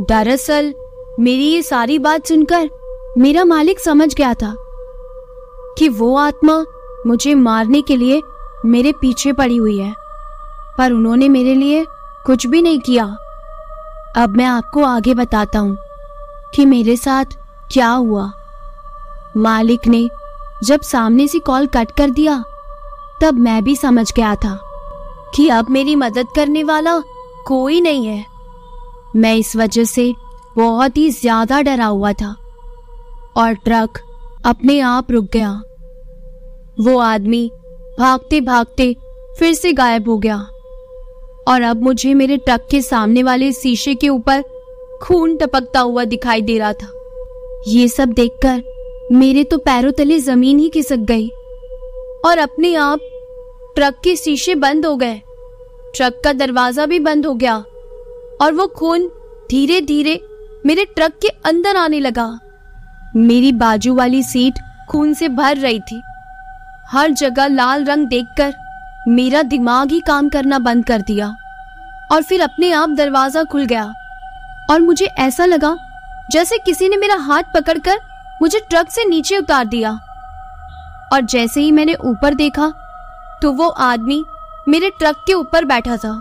दरअसल मेरी ये सारी बात सुनकर मेरा मालिक समझ गया था कि वो आत्मा मुझे मारने के लिए मेरे पीछे पड़ी हुई है, पर उन्होंने मेरे लिए कुछ भी नहीं किया। अब मैं आपको आगे बताता हूँ कि मेरे साथ क्या हुआ। मालिक ने जब सामने से कॉल कट कर दिया तब मैं भी समझ गया था कि अब मेरी मदद करने वाला कोई नहीं है। मैं इस वजह से बहुत ही ज्यादा डरा हुआ था और ट्रक अपने आप रुक गया। वो आदमी भागते भागते फिर से गायब हो गया और अब मुझे मेरे ट्रक के सामने वाले शीशे के ऊपर खून टपकता हुआ दिखाई दे रहा था। ये सब देखकर मेरे तो पैरों तले जमीन ही खिसक गई और अपने आप ट्रक के शीशे बंद हो गए, ट्रक का दरवाजा भी बंद हो गया और वो खून धीरे धीरे मेरे ट्रक के अंदर आने लगा। मेरी बाजू वाली सीट खून से भर रही थी। हर जगह लाल रंग देखकर मेरा दिमाग ही काम करना बंद कर दिया और फिर अपने आप दरवाजा खुल गया और मुझे ऐसा लगा जैसे किसी ने मेरा हाथ पकड़कर मुझे ट्रक से नीचे उतार दिया। और जैसे ही मैंने ऊपर देखा तो वो आदमी मेरे ट्रक के ऊपर बैठा था,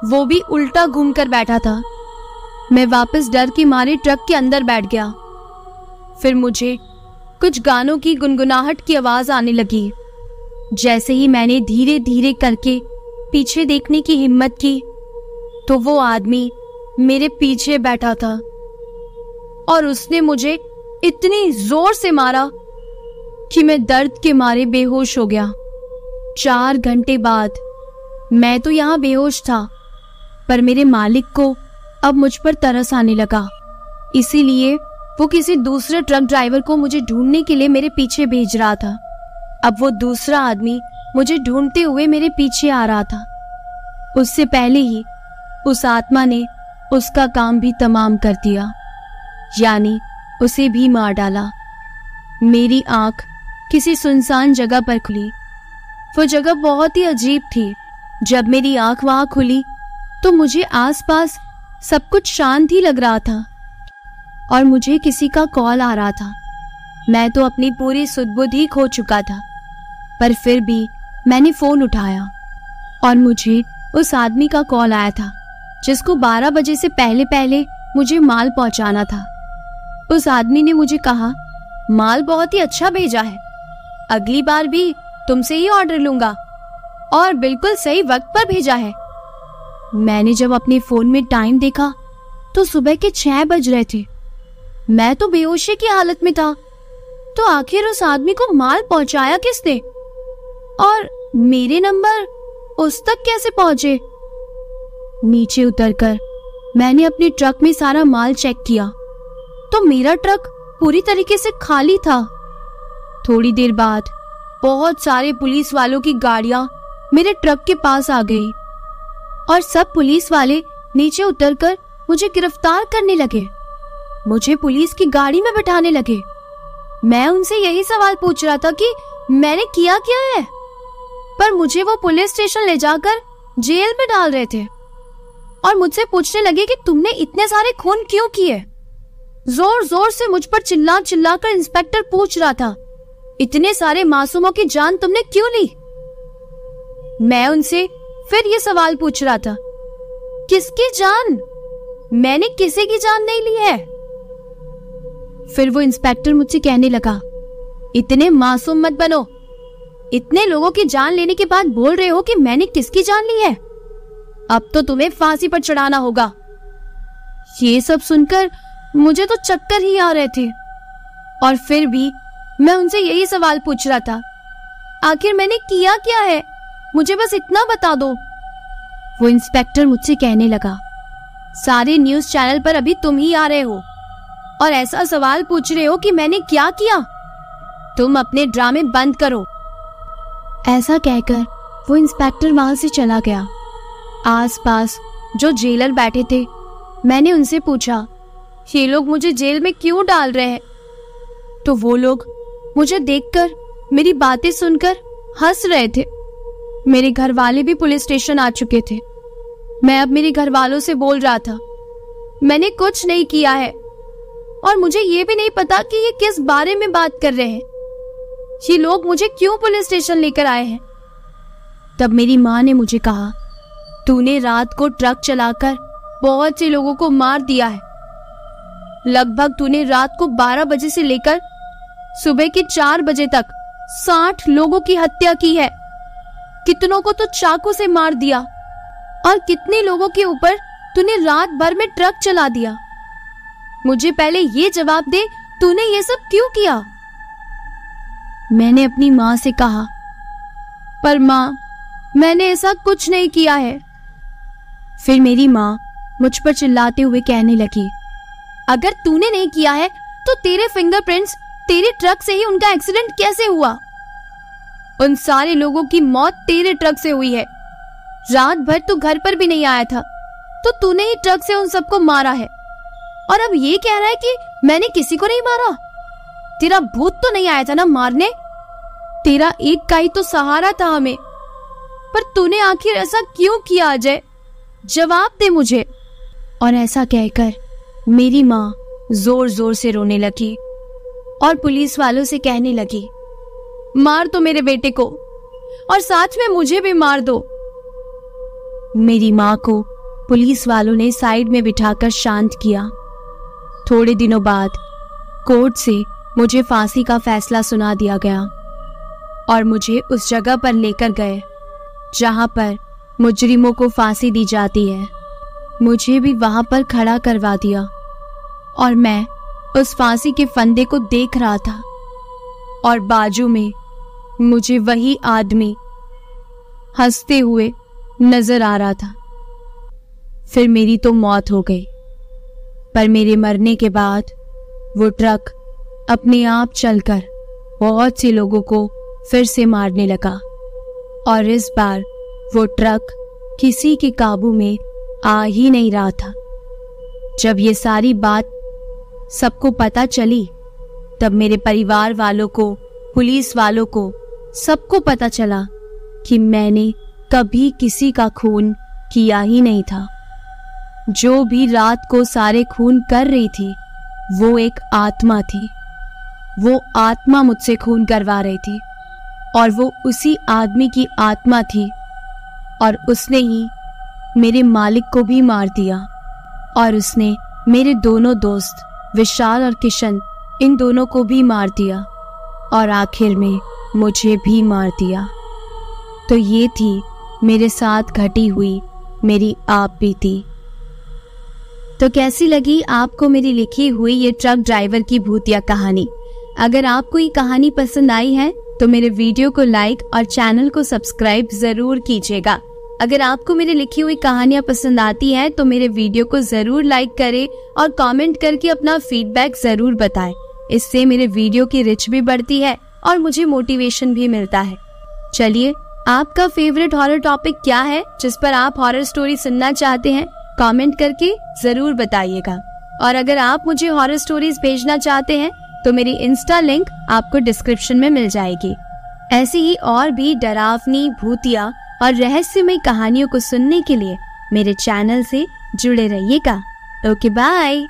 वो भी उल्टा घूमकर बैठा था। मैं वापस डर के मारे ट्रक के अंदर बैठ गया। फिर मुझे कुछ गानों की गुनगुनाहट की आवाज आने लगी। जैसे ही मैंने धीरे धीरे करके पीछे देखने की हिम्मत की तो वो आदमी मेरे पीछे बैठा था और उसने मुझे इतनी जोर से मारा कि मैं दर्द के मारे बेहोश हो गया। 4 घंटे बाद मैं तो यहाँ बेहोश था, पर मेरे मालिक को अब मुझ पर तरस आने लगा। इसीलिए वो किसी दूसरे ट्रक ड्राइवर को मुझे ढूंढने के लिए मेरे पीछे भेज रहा था। अब वो दूसरा आदमी मुझे ढूंढते हुए मेरे पीछे आ रहा था। उससे पहले ही उस आत्मा ने उसका काम भी तमाम कर दिया, यानी उसे भी मार डाला। मेरी आंख किसी सुनसान जगह पर खुली। वो जगह बहुत ही अजीब थी। जब मेरी आंख वहां खुली तो मुझे आसपास सब कुछ शांत ही लग रहा था और मुझे किसी का कॉल आ रहा था। मैं तो अपनी पूरी सुध-बुध ही खो चुका था, पर फिर भी मैंने फोन उठाया और मुझे उस आदमी का कॉल आया था जिसको 12 बजे से पहले पहले मुझे माल पहुंचाना था। उस आदमी ने मुझे कहा, माल बहुत ही अच्छा भेजा है, अगली बार भी तुमसे ही ऑर्डर लूंगा और बिल्कुल सही वक्त पर भेजा है। मैंने जब अपने फोन में टाइम देखा तो सुबह के 6 बज रहे थे। मैं तो बेहोशी की हालत में था, तो आखिर उस आदमी को माल पहुंचाया किसने और मेरे नंबर उस तक कैसे पहुंचे? नीचे उतरकर मैंने अपने ट्रक में सारा माल चेक किया तो मेरा ट्रक पूरी तरीके से खाली था। थोड़ी देर बाद बहुत सारे पुलिस वालों की गाड़ियां मेरे ट्रक के पास आ गई और सब पुलिस वाले नीचे उतरकर मुझे गिरफ्तार करने लगे। मुझे पुलिस की गाड़ी में बिठाने लगे। मैं उनसे यही सवाल पूछ रहा था कि मैंने किया क्या है, पर मुझे वो पुलिस स्टेशन ले जाकर जेल में डाल रहे थे और मुझसे पूछने लगे कि तुमने इतने सारे खून क्यों किए। जोर जोर से मुझ पर चिल्ला चिल्ला कर इंस्पेक्टर पूछ रहा था, इतने सारे मासूमों की जान तुमने क्यों ली? मैं उनसे फिर ये सवाल पूछ रहा था, किसकी जान? मैंने किसी की जान नहीं ली है। फिर वो इंस्पेक्टर मुझसे कहने लगा, इतने मासूम मत बनो, इतने लोगों की जान लेने के बाद बोल रहे हो कि मैंने किसकी जान ली है? अब तो तुम्हें फांसी पर चढ़ाना होगा। ये सब सुनकर मुझे तो चक्कर ही आ रहे थे और फिर भी मैं उनसे यही सवाल पूछ रहा था, आखिर मैंने किया क्या है, मुझे बस इतना बता दो। वो इंस्पेक्टर मुझसे कहने लगा, सारे न्यूज चैनल पर अभी तुम ही आ रहे हो और ऐसा सवाल पूछ रहे हो कि मैंने क्या किया? तुम अपने ड्रामे बंद करो। ऐसा कहकर वो इंस्पेक्टर वहां से चला गया। आसपास जो जेलर बैठे थे, मैंने उनसे पूछा, ये लोग मुझे जेल में क्यों डाल रहे हैं? तो वो लोग मुझे देखकर, मेरी बातें सुनकर हंस रहे थे। मेरे घर वाले भी पुलिस स्टेशन आ चुके थे मैं अब मेरे घर वालों से बोल रहा था, मैंने कुछ नहीं किया है और मुझे ये भी नहीं पता कि ये किस बारे में बात कर रहे हैं, ये लोग मुझे क्यों पुलिस स्टेशन लेकर आए हैं। तब मेरी माँ ने मुझे कहा, तूने रात को ट्रक चलाकर बहुत से लोगों को मार दिया है। लगभग तूने रात को 12 बजे से लेकर सुबह के 4 बजे तक 60 लोगों की हत्या की है। कितनों को तो चाकू से मार दिया और कितने लोगों के ऊपर तूने रात भर में ट्रक चला दिया। मुझे पहले ये जवाब दे, तूने ये सब क्यों किया। मैंने अपनी माँ से कहा, पर माँ, मैंने ऐसा कुछ नहीं किया है। फिर मेरी माँ मुझ पर चिल्लाते हुए कहने लगी, अगर तूने नहीं किया है तो तेरे फिंगरप्रिंट्स तेरे ट्रक से ही उनका एक्सीडेंट कैसे हुआ। उन सारे लोगों की मौत तेरे ट्रक से हुई है। रात भर तू घर पर भी नहीं आया था तो तूने ही ट्रक से उन सबको मारा है और अब ये कह रहा है कि मैंने किसी को नहीं मारा। तेरा भूत तो नहीं आया था ना मारने, तेरा एक का ही तो सहारा था हमें। पर तूने आखिर ऐसा क्यों किया अजय, जवाब दे मुझे। और ऐसा कहकर मेरी माँ जोर जोर से रोने लगी और पुलिस वालों से कहने लगी, मार तो मेरे बेटे को और साथ में मुझे भी मार दो। मेरी माँ को पुलिस वालों ने साइड में बिठाकर शांत किया। थोड़े दिनों बाद कोर्ट से मुझे फांसी का फैसला सुना दिया गया और मुझे उस जगह पर लेकर गए जहां पर मुजरिमों को फांसी दी जाती है। मुझे भी वहां पर खड़ा करवा दिया और मैं उस फांसी के फंदे को देख रहा था और बाजू में मुझे वही आदमी हंसते हुए नजर आ रहा था। फिर मेरी तो मौत हो गई, पर मेरे मरने के बाद वो ट्रक अपने आप चलकर बहुत से लोगों को फिर से मारने लगा और इस बार वो ट्रक किसी के काबू में आ ही नहीं रहा था। जब ये सारी बात सबको पता चली तब मेरे परिवार वालों को, पुलिस वालों को, सबको पता चला कि मैंने कभी किसी का खून किया ही नहीं था। जो भी रात को सारे खून कर रही थी वो एक आत्मा थी। वो आत्मा मुझसे खून करवा रही थी और वो उसी आदमी की आत्मा थी और उसने ही मेरे मालिक को भी मार दिया और उसने मेरे दोनों दोस्त विशाल और किशन, इन दोनों को भी मार दिया और आखिर में मुझे भी मार दिया। तो ये थी मेरे साथ घटी हुई मेरी आप बीती। तो कैसी लगी आपको मेरी लिखी हुई ये ट्रक ड्राइवर की भूतिया कहानी। अगर आपको ये कहानी पसंद आई है तो मेरे वीडियो को लाइक और चैनल को सब्सक्राइब जरूर कीजिएगा। अगर आपको मेरी लिखी हुई कहानियां पसंद आती हैं तो मेरे वीडियो को जरूर लाइक करें और कमेंट करके अपना फीडबैक जरूर बताएं। इससे मेरे वीडियो की रिच भी बढ़ती है और मुझे मोटिवेशन भी मिलता है। चलिए, आपका फेवरेट हॉरर टॉपिक क्या है जिस पर आप हॉरर स्टोरी सुनना चाहते हैं, कमेंट करके जरूर बताइएगा। और अगर आप मुझे हॉरर स्टोरीज भेजना चाहते हैं तो मेरी इंस्टा लिंक आपको डिस्क्रिप्शन में मिल जाएगी। ऐसी ही और भी डरावनी, भूतिया और रहस्यमय कहानियों को सुनने के लिए मेरे चैनल से जुड़े रहिएगा। Okay, bye.